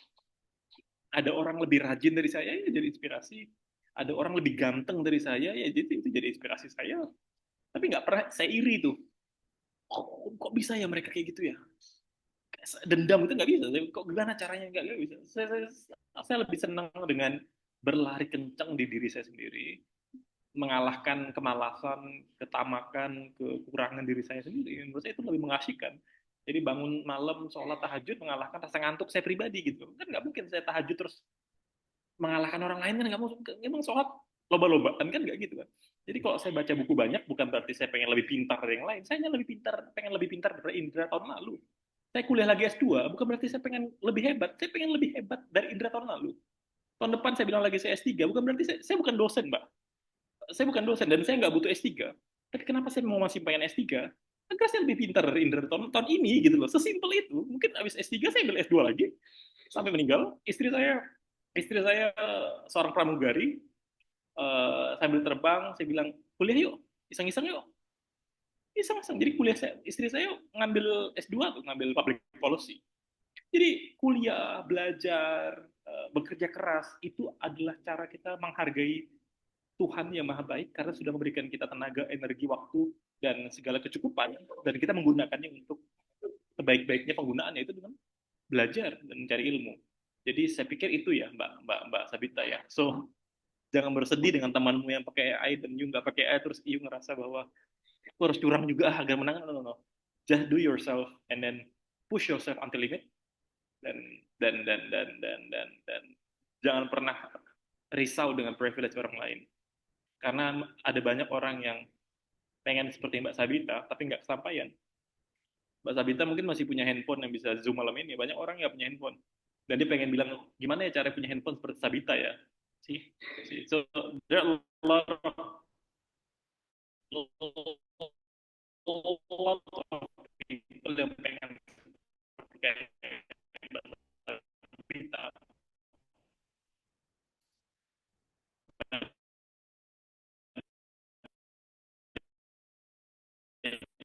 Speaker 1: Ada orang lebih rajin dari saya, ya jadi inspirasi. Ada orang lebih ganteng dari saya, ya jadi itu jadi inspirasi saya. Tapi nggak pernah saya iri tuh. Kok bisa ya mereka kayak gitu ya? Dendam itu nggak bisa. Kok gimana caranya nggak bisa? Saya lebih senang dengan berlari kencang di diri saya sendiri, mengalahkan kemalasan, ketamakan, kekurangan diri saya sendiri. Menurut saya itu lebih mengasihkan. Jadi bangun malam, sholat tahajud, mengalahkan rasa ngantuk saya pribadi gitu. Kan nggak mungkin saya tahajud terus mengalahkan orang lain, kan nggak mungkin. Emang sholat loba-lobaan kan nggak gitu kan. Jadi kalau saya baca buku banyak, bukan berarti saya pengen lebih pintar dari yang lain. Saya hanya pengen lebih pintar dari Indra tahun lalu. Saya kuliah lagi S2, bukan berarti saya pengen lebih hebat. Saya pengen lebih hebat dari Indra tahun lalu. Tahun depan saya bilang lagi saya S3, bukan berarti saya bukan dosen, Mbak. Saya bukan dosen dan saya nggak butuh S3. Tapi kenapa saya mau masih pengen S3? Kan saya lebih pintar dari Indra tahun ini gitu loh. Sesimpel itu. Mungkin habis S3 saya ambil S2 lagi sampai meninggal. Istri saya seorang pramugari. Sambil terbang, saya bilang kuliah yuk, iseng-iseng yuk. Iseng-iseng. Jadi istri saya ngambil S2 tuh, ngambil public policy. Jadi kuliah, belajar, bekerja keras itu adalah cara kita menghargai Tuhan yang maha baik karena sudah memberikan kita tenaga, energi, waktu, dan segala kecukupan, dan kita menggunakannya untuk sebaik-baiknya penggunaannya itu dengan belajar dan mencari ilmu. Jadi saya pikir itu ya Mbak Sabita ya. So jangan bersedih dengan temanmu yang pakai AI dan you nggak pakai AI terus you ngerasa bahwa aku harus curang juga agar menang. No. Just do yourself and then push yourself until limit, dan dan jangan pernah risau dengan privilege orang lain, karena ada banyak orang yang pengen seperti Mbak Sabita tapi nggak kesampaian. Mbak Sabita mungkin masih punya handphone yang bisa zoom malam ini, banyak orang nggak punya handphone dan dia pengen bilang gimana ya cara punya handphone seperti Sabita ya. So there are a lot of people yang pengen kayak Mbak Sabita.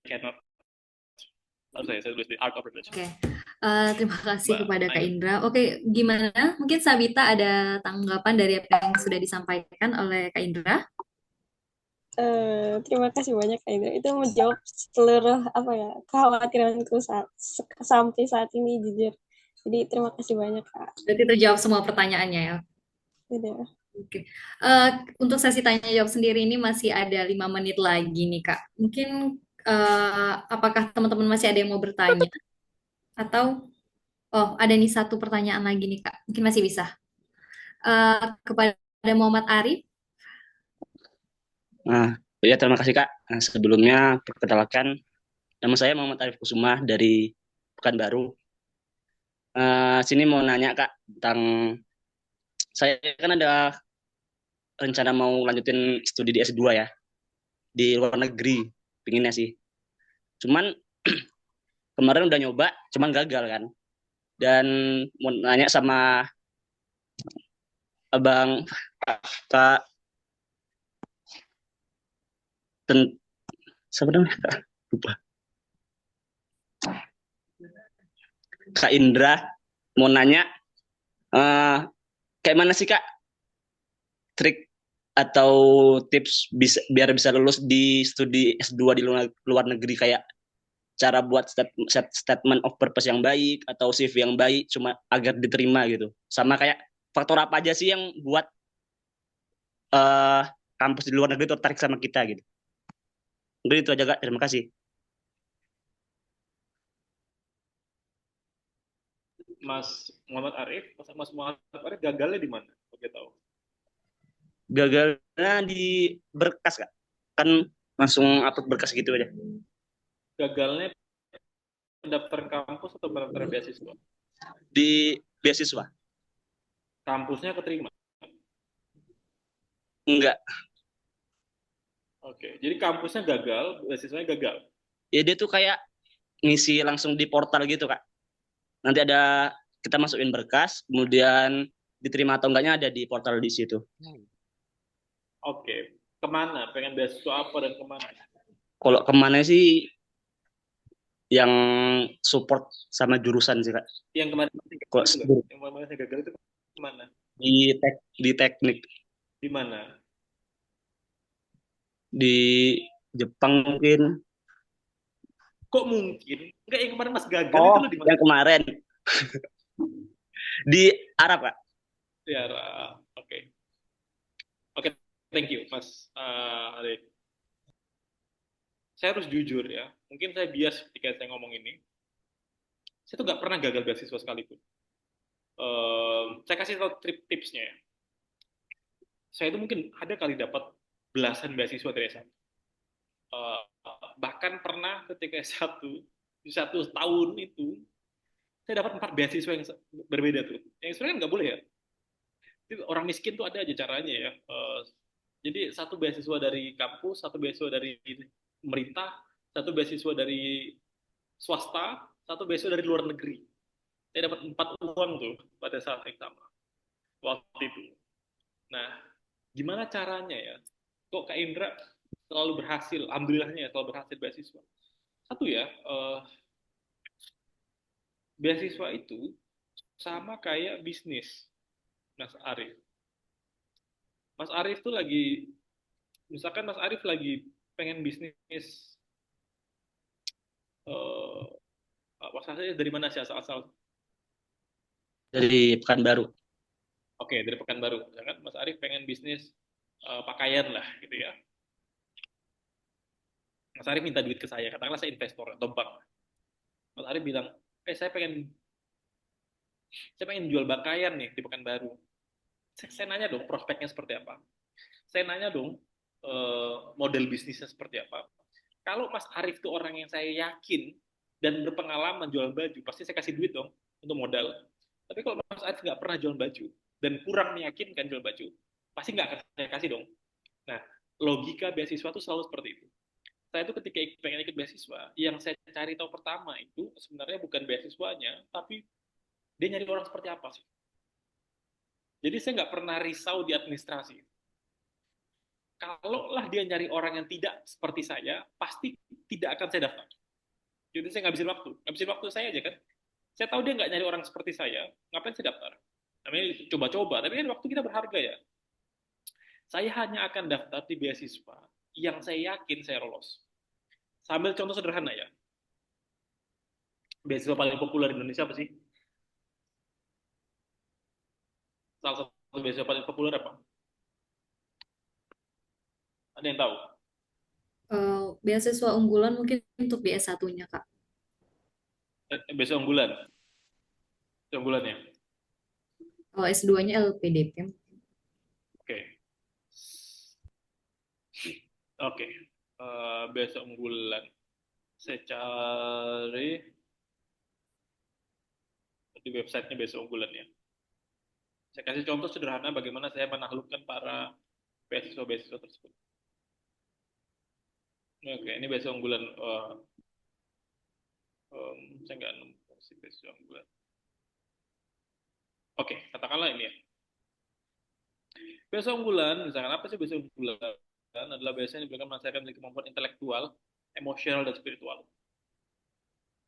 Speaker 1: Cannot. Saya tulis di Art of Privilege.
Speaker 2: Oke, terima kasih
Speaker 1: Mbak
Speaker 2: kepada Kak
Speaker 1: Ayu.
Speaker 2: Indra. Oke, gimana? Mungkin Sabita ada tanggapan dari apa yang sudah disampaikan oleh Kak Indra?
Speaker 5: Terima kasih banyak Kak Indra. Itu menjawab seluruh kekhawatiranku sampai saat ini jujur. Jadi terima kasih banyak Kak.
Speaker 2: Berarti terjawab semua pertanyaannya ya.
Speaker 5: Udah.
Speaker 2: Oke. Untuk sesi tanya jawab sendiri ini masih ada 5 menit lagi nih Kak. Mungkin apakah teman-teman masih ada yang mau bertanya? Atau ada nih satu pertanyaan lagi nih Kak. Mungkin masih bisa. Kepada Muhammad Arif.
Speaker 6: Nah, ya terima kasih Kak. Nah, sebelumnya perkenalkan, nama saya Muhammad Arif Kusuma dari Pekanbaru. Sini mau nanya Kak tentang saya kan ada rencana mau lanjutin studi di S2 ya di luar negeri, pinginnya sih. Cuman kemarin udah nyoba, cuman gagal kan. Dan mau nanya sama Abang Kak sebenarnya lupa. Kak Indra mau nanya kayak mana sih Kak trik atau tips biar bisa lulus di studi S2 di luar negeri, kayak cara buat statement of purpose yang baik atau CV yang baik cuma agar diterima gitu. Sama kayak faktor apa aja sih yang buat kampus di luar negeri tertarik sama kita gitu. Mungkin itu aja Kak, terima kasih.
Speaker 1: Mas Muhammad Arif gagalnya di mana? Oke, tahu.
Speaker 6: Gagalnya di berkas Kak. Kan langsung upload berkas gitu aja.
Speaker 1: Gagalnya pendaftaran kampus atau pendaftaran beasiswa?
Speaker 6: Di beasiswa.
Speaker 1: Kampusnya keterima?
Speaker 6: Enggak.
Speaker 1: Oke, jadi kampusnya gagal, beasiswanya gagal.
Speaker 6: Ya dia tuh kayak ngisi langsung di portal gitu Kak. Nanti ada kita masukin berkas, kemudian diterima atau enggaknya ada di portal di situ.
Speaker 1: Oke, kemana? Pengen beasiswa apa dan kemana?
Speaker 6: Kalau kemana sih yang support sama jurusan sih Kak.
Speaker 1: Yang kemarin gagal itu kemana?
Speaker 6: Di teknik.
Speaker 1: Di mana?
Speaker 6: Di Jepang mungkin.
Speaker 1: Kok mungkin? Enggak, yang kemarin Mas gagal itu lo di mana?
Speaker 6: Yang kemarin. Di Arab Kak.
Speaker 1: Di Arab. Oke. Oke, thank you Mas Arif. Saya harus jujur ya, mungkin saya bias ketika saya ngomong ini. Saya tuh nggak pernah gagal beasiswa sekalipun. Saya kasih tahu tipsnya ya. Saya itu mungkin ada kali dapat belasan beasiswa dari S1. Bahkan pernah ketika di satu tahun itu, saya dapat 4 beasiswa yang berbeda tuh. Yang sebenarnya nggak boleh ya. Orang miskin tuh ada aja caranya ya. Jadi satu beasiswa dari kampus, satu beasiswa dari pemerintah, satu beasiswa dari swasta, satu beasiswa dari luar negeri. Saya dapat 4 uang tuh pada saat yang sama waktu itu. Nah, gimana caranya ya? Kok Kak Indra selalu berhasil? Alhamdulillahnya selalu berhasil beasiswa. Satu ya, beasiswa itu sama kayak bisnis, Mas Arif. Mas Arif tuh lagi, misalkan Mas Arif lagi pengen bisnis, maksudnya dari mana sih asal-asal?
Speaker 6: Dari Pekanbaru.
Speaker 1: Oke, dari Pekanbaru. Misalkan Mas Arif pengen bisnis pakaian lah, gitu ya. Mas Arif minta duit ke saya, katakanlah saya investor atau bank. Mas Arif bilang, saya pengen jual pakaian nih di Pekanbaru. Saya nanya dong prospeknya seperti apa. Saya nanya dong model bisnisnya seperti apa. Kalau Mas Arif itu orang yang saya yakin dan berpengalaman jual baju, pasti saya kasih duit dong untuk modal. Tapi kalau Mas Arif nggak pernah jual baju dan kurang meyakinkan jual baju, pasti nggak akan saya kasih dong. Nah, logika beasiswa itu selalu seperti itu. Saya itu ketika pengen ikut beasiswa, yang saya cari tahu pertama itu sebenarnya bukan beasiswanya, tapi dia nyari orang seperti apa sih. Jadi saya nggak pernah risau di administrasi. Kalaulah dia nyari orang yang tidak seperti saya, pasti tidak akan saya daftar. Jadi saya ngabisin waktu saya aja kan. Saya tahu dia nggak nyari orang seperti saya, ngapain saya daftar? Namanya coba-coba, tapi kan waktu kita berharga ya. Saya hanya akan daftar di beasiswa yang saya yakin saya lolos. Sambil contoh sederhana ya. Beasiswa paling populer di Indonesia apa sih? Salah satu beasiswa paling populer apa? Ada yang tahu?
Speaker 2: Beasiswa unggulan mungkin untuk di S1-nya, Kak.
Speaker 1: Beasiswa unggulan. Unggulannya.
Speaker 2: Kalau S2-nya LPDP.
Speaker 1: Oke. Oke. Beasiswa unggulan. Saya cari di websitenya beasiswa unggulan ya. Saya kasih contoh sederhana bagaimana saya menaklukkan para beasiswa-beasiswa tersebut. Oke, ini beasiswa unggulan. Saya nggak nemu si beasiswa unggulan. Oke, katakanlah ini ya. Beasiswa unggulan, misalkan apa sih beasiswa unggulan? Adalah beasiswa yang diberikan masyarakat memiliki kemampuan intelektual, emosional, dan spiritual.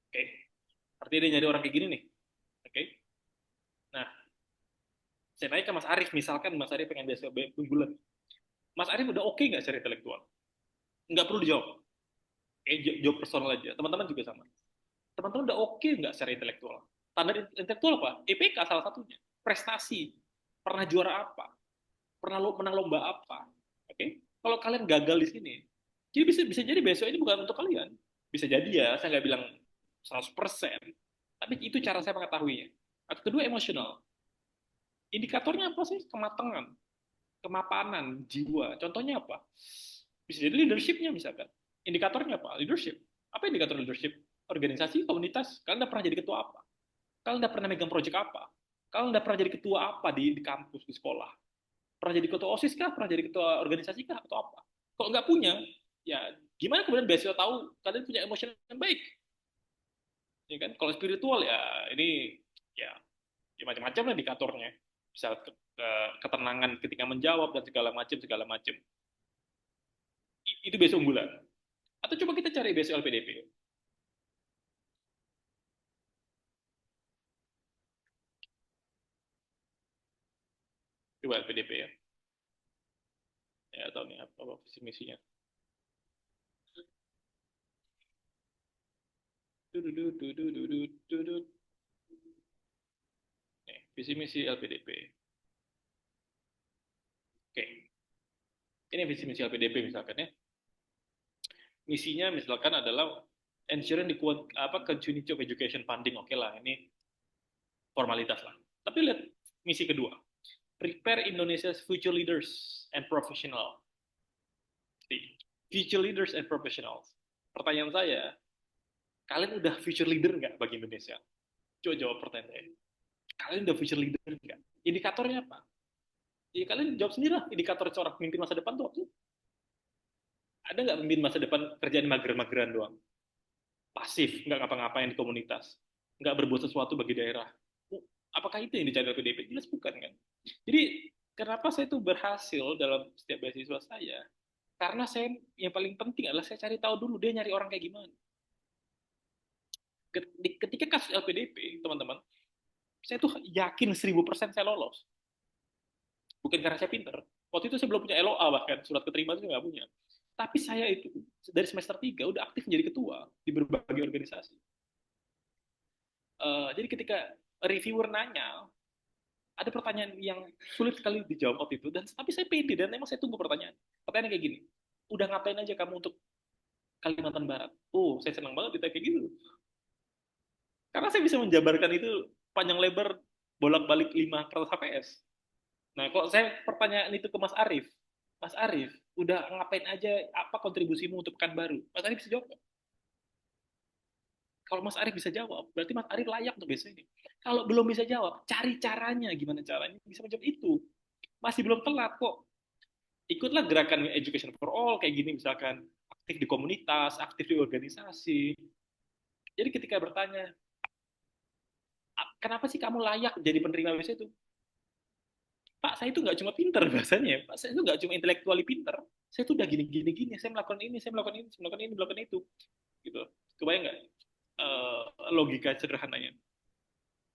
Speaker 1: Oke, artinya dia nyari orang kayak gini nih. Oke, nah, saya naik ke Mas Arif, misalkan Mas Arif pengen beasiswa unggulan. Mas Arif udah oke nggak secara intelektual? Nggak perlu dijawab. Oke, jawab personal aja. Teman-teman juga sama. Teman-teman udah oke nggak secara intelektual? Standar intelektual apa? IPK salah satunya. Prestasi. Pernah juara apa? Pernah menang lomba apa? Oke? Kalau kalian gagal di sini, jadi bisa jadi besok ini bukan untuk kalian. Bisa jadi ya, saya nggak bilang 100%. Tapi itu cara saya mengetahuinya. Atau kedua, emosional. Indikatornya apa sih? Kematangan, kemapanan, jiwa. Contohnya apa? Bisa jadi leadership-nya misalkan. Indikatornya apa? Leadership. Apa indikator leadership? Organisasi, komunitas. Kalian udah pernah jadi ketua apa? Kalian udah pernah megang proyek apa? Kalian udah pernah jadi ketua apa di kampus, di sekolah? Pernah jadi ketua OSIS kah? Pernah jadi ketua organisasi kah? Atau apa? Kalau nggak punya, ya gimana kemudian beasiswa tahu kalian punya emosi yang baik? Ya kan? Kalau spiritual ya ini ya, ya macam-macam lah indikatornya. Bisa ketenangan ketika menjawab dan segala macam. Itu beasiswa unggulan. Atau coba kita cari beasiswa LPDP. Coba LPDP ya. Ya tahu nih apa visi misinya. Nih, visi misi LPDP. Oke. Ini visi misi LPDP misalkan ya. Misinya misalkan adalah ensuring the continuity of education funding. Oke lah, ini formalitas lah. Tapi lihat misi kedua. Prepare Indonesia's future leaders and professionals. Future leaders and professionals. Pertanyaan saya, kalian udah future leader nggak bagi Indonesia? Coba jawab pertanyaan saya. Kalian udah future leader nggak? Indikatornya apa? Ya kalian jawab sendiri lah. Indikator seorang pemimpin masa depan tuh apa? Ada nggak pemimpin masa depan kerjaan mager-mageran doang? Pasif, nggak ngapa-ngapain di komunitas, nggak berbuat sesuatu bagi daerah. Apakah itu yang dicari oleh PDIP? Jelas bukan kan. Jadi kenapa saya tuh berhasil dalam setiap beasiswa saya? Karena saya yang paling penting adalah saya cari tahu dulu dia nyari orang kayak gimana. Ketika kasus LPDP, teman-teman, saya tuh yakin 1000% saya lolos. Bukan karena saya pinter. Waktu itu saya belum punya LOA, bahkan surat keterima saya nggak punya. Tapi saya itu dari semester 3 udah aktif menjadi ketua di berbagai organisasi. Jadi ketika reviewer nanya, ada pertanyaan yang sulit sekali dijawab waktu itu, dan tapi saya pede dan memang saya tunggu pertanyaan. Pertanyaan kayak gini, udah ngapain aja kamu untuk Kalimantan Barat? Oh, saya senang banget ditanya kayak gitu. Karena saya bisa menjabarkan itu panjang lebar bolak-balik 5 kertas HPS. Nah, kok saya pertanyaan itu ke Mas Arif, udah ngapain aja, apa kontribusimu untuk Pekanbaru? Mas Arif bisa jawab. Kalau Mas Arif bisa jawab, berarti Mas Arif layak untuk besok ini. Kalau belum bisa jawab, cari caranya, gimana caranya bisa menjawab itu. Masih belum telat kok. Ikutlah gerakan Education for All, kayak gini misalkan, aktif di komunitas, aktif di organisasi. Jadi ketika bertanya, kenapa sih kamu layak jadi penerima beasiswa itu? Pak, saya itu nggak cuma pinter bahasanya, Pak, saya itu nggak cuma intelektuali pinter, saya itu udah gini, saya melakukan ini, saya melakukan ini, saya melakukan ini, melakukan itu, gitu. Kebayang nggak logika sederhananya?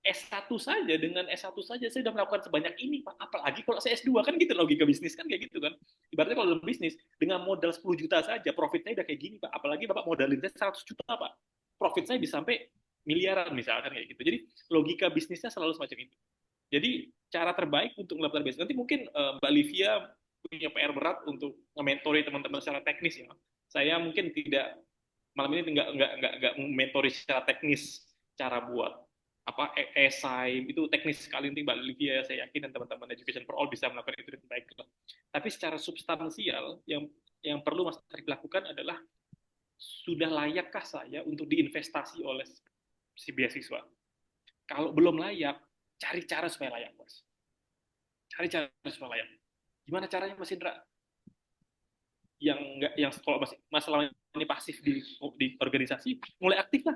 Speaker 1: S1 saja, dengan S1 saja saya sudah melakukan sebanyak ini, Pak. Apalagi kalau saya S2, kan gitu logika bisnis kan kayak gitu kan. Ibaratnya kalau dalam bisnis, dengan modal 10 juta saja, profit saya udah kayak gini, Pak. Apalagi Bapak modalin saya 100 juta, Pak. Profit saya bisa sampai miliaran misalkan kayak gitu. Jadi logika bisnisnya selalu semacam itu. Jadi cara terbaik untuk melakukan bisnis, nanti mungkin Mbak Livia punya PR berat untuk mentori teman-teman secara teknis ya. Saya mungkin tidak malam ini nggak mentori secara teknis cara buat apa esai itu teknis sekali, nanti Mbak Livia saya yakin dan teman-teman Education for All bisa melakukan itu dengan baik. Tapi secara substansial yang perlu Mas Arif lakukan adalah, sudah layakkah saya untuk diinvestasi oleh si beasiswa? Kalau belum layak, cari cara supaya layak, Mas. Cari cara supaya layak. Gimana caranya, Mas Indra? Yang kalau masalah ini pasif di organisasi, mulai aktif lah.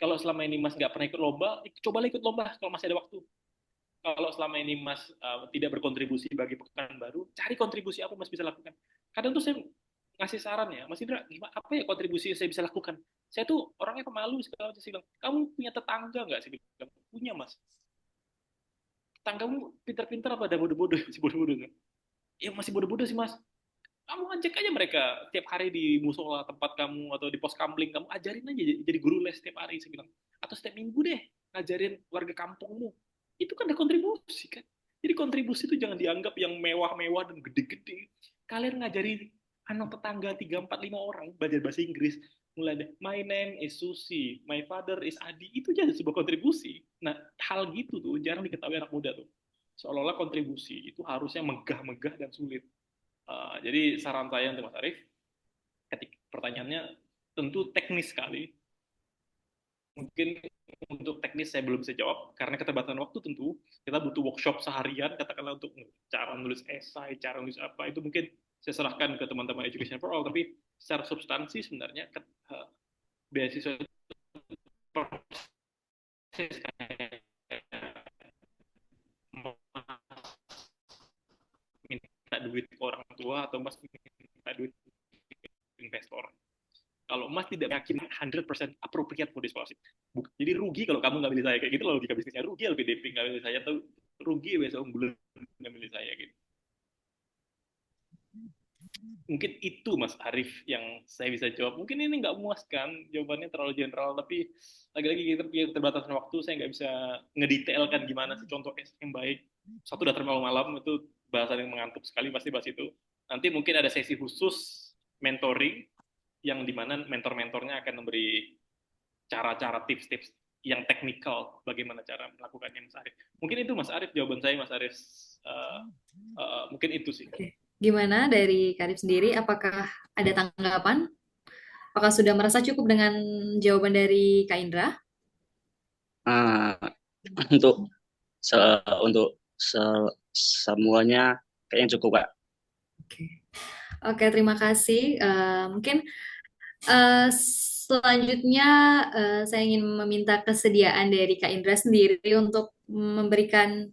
Speaker 1: Kalau selama ini Mas nggak pernah ikut lomba, cobalah ikut lomba kalau masih ada waktu. Kalau selama ini Mas tidak berkontribusi bagi Pekanbaru, cari kontribusi apa Mas bisa lakukan. Kadang tuh saya ngasih saran ya, Mas Indra, gimana, apa ya kontribusi yang saya bisa lakukan? Saya tuh orangnya pemalu segala macam. Saya bilang, kamu punya tetangga nggak? Saya bilang, punya Mas. Tetanggamu pinter-pinter apa ada bodoh-bodoh? Masih bodoh-bodoh nggak? Ya masih bodoh-bodoh sih Mas. Kamu ajak aja mereka tiap hari di musola tempat kamu atau di pos kamling, kamu ajarin aja jadi guru les setiap hari, saya bilang, atau setiap minggu deh ngajarin warga kampungmu. Itu kan ada kontribusi kan. Jadi kontribusi itu jangan dianggap yang mewah-mewah dan gede-gede. Kalian ngajari anak tetangga 3, 4, 5 orang belajar bahasa Inggris, mulai deh, my name is Susi, my father is Adi, itu jadi sebuah kontribusi. Nah, hal gitu tuh jarang diketahui anak muda tuh. Seolah-olah kontribusi itu harusnya megah-megah dan sulit. Jadi saran saya untuk Mas Arief, ketika pertanyaannya tentu teknis sekali. Mungkin untuk teknis saya belum bisa jawab karena keterbatasan waktu. Tentu kita butuh workshop seharian, katakanlah untuk cara nulis esai, cara nulis apa, itu mungkin saya serahkan ke teman-teman Education for All. Tapi secara substansi sebenarnya beasiswa proses minta duit orang tua atau Mas minta duit investor. Kalau Mas tidak yakin 100% appropriate for this policy, jadi rugi kalau kamu nggak milih saya kayak gitu. Logika bisnisnya rugi, LPDP nggak milih saya, atau rugi besok unggulan nggak milih saya gitu. Mungkin itu Mas Arief yang saya bisa jawab. Mungkin ini nggak memuaskan, jawabannya terlalu general, tapi lagi-lagi kita punya keterbatasan waktu, saya nggak bisa ngedetailkan gimana sih contoh case yang baik. Satu udah terlalu malam, itu bahasan yang mengantuk sekali, pasti bahas itu. Nanti mungkin ada sesi khusus mentoring, yang dimana mentor-mentornya akan memberi cara-cara, tips-tips yang teknikal bagaimana cara melakukannya Mas Arief. Mungkin itu Mas Arief, jawaban saya Mas Arief. Mungkin itu sih.
Speaker 2: Oke. Gimana dari Karif sendiri? Apakah ada tanggapan? Apakah sudah merasa cukup dengan jawaban dari Kak Indra?
Speaker 6: Untuk untuk semuanya kayaknya cukup Kak.
Speaker 2: Oke. Oke, terima kasih. Mungkin selanjutnya saya ingin meminta kesediaan dari Kak Indra sendiri untuk memberikan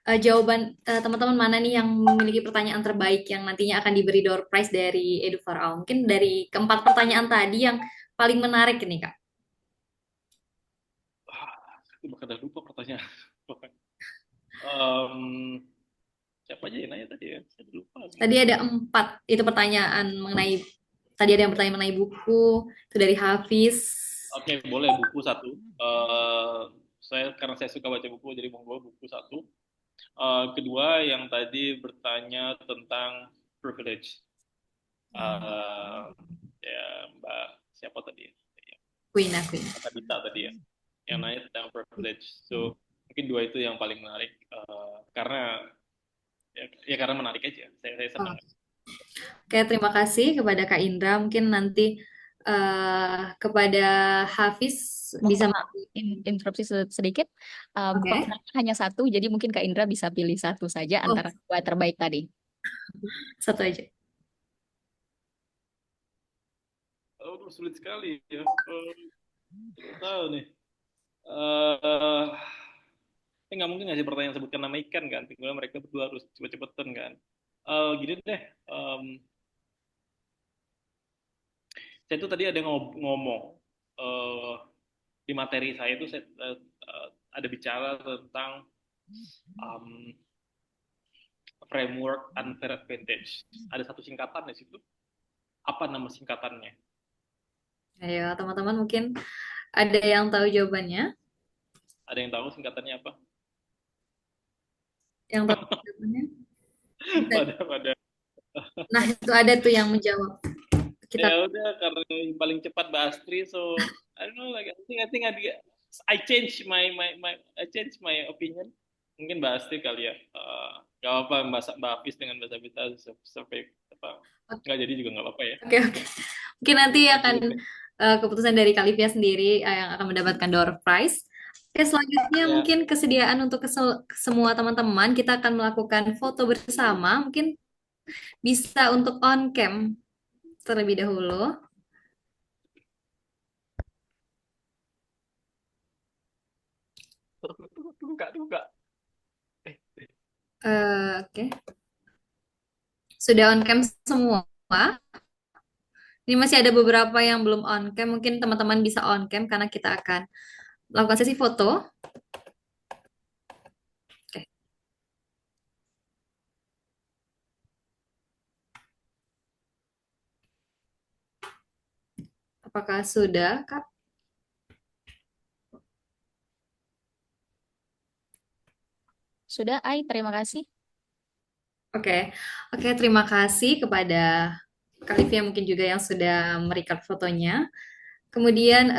Speaker 2: jawaban teman-teman mana nih yang memiliki pertanyaan terbaik yang nantinya akan diberi door prize dari Edu for All. Mungkin dari keempat pertanyaan tadi yang paling menarik ini, Kak.
Speaker 1: Aku bakal lupa pertanyaan. Em, siapa aja yang nanya tadi ya? Saya lupa.
Speaker 2: Tadi ada 4 itu pertanyaan mengenai, tadi ada yang bertanya mengenai buku, itu dari Hafiz.
Speaker 1: Oke, boleh buku 1. Karena saya suka baca buku, jadi monggo buku 1. Kedua, yang tadi bertanya tentang privilege. Ya, Mbak siapa tadi?
Speaker 2: Queen.
Speaker 1: Mbak Dita tadi ya, yang nanya tentang privilege. So, mungkin 2 itu yang paling menarik. Karena karena menarik aja. Saya senang.
Speaker 2: Oke, terima kasih kepada Kak Indra. Mungkin nanti kepada Hafiz bisa.
Speaker 7: Interupsi sedikit. Pertanyaannya hanya 1, jadi mungkin Kak Indra bisa pilih 1 saja antara 2 terbaik tadi.
Speaker 2: 1 aja.
Speaker 1: Sulit sekali ya. Tidak tahu nih. Nggak mungkin ngasih pertanyaan sebutkan nama ikan kan. Tinggal mereka berdua harus cepet-cepetan kan. Gini deh. Saya tuh tadi ada ngomong di materi saya itu saya ada bicara tentang framework unfair advantage. Ada satu singkatan di situ. Apa nama singkatannya?
Speaker 2: Ayo, teman-teman mungkin ada yang tahu jawabannya?
Speaker 1: Ada yang tahu singkatannya apa?
Speaker 2: Yang tahu jawabannya?
Speaker 1: Pada.
Speaker 2: Nah, itu ada tuh yang menjawab.
Speaker 1: Ya udah, karena yang paling cepat Mbak Astri, so I don't know, like I think I change my opinion. Mungkin Mbak Astri kali ya. Gak apa Mbak Hafiz dengan Mbak Sabita sampai apa? Nggak jadi juga nggak apa-apa ya.
Speaker 2: Oke. Mungkin nanti akan keputusan dari Kalivia sendiri yang akan mendapatkan door prize. Oke, selanjutnya mungkin kesediaan untuk semua teman-teman, kita akan melakukan foto bersama. Mungkin bisa untuk on cam terlebih dahulu.
Speaker 1: Enggak.
Speaker 2: Oke. Sudah on cam semua. Ini masih ada beberapa yang belum on cam. Mungkin teman-teman bisa on cam karena kita akan melakukan sesi foto. Oke. Apakah sudah, Kak?
Speaker 7: Sudah, Ai. Terima kasih.
Speaker 2: Oke, terima kasih kepada Kak Livia mungkin juga yang sudah merecord fotonya. Kemudian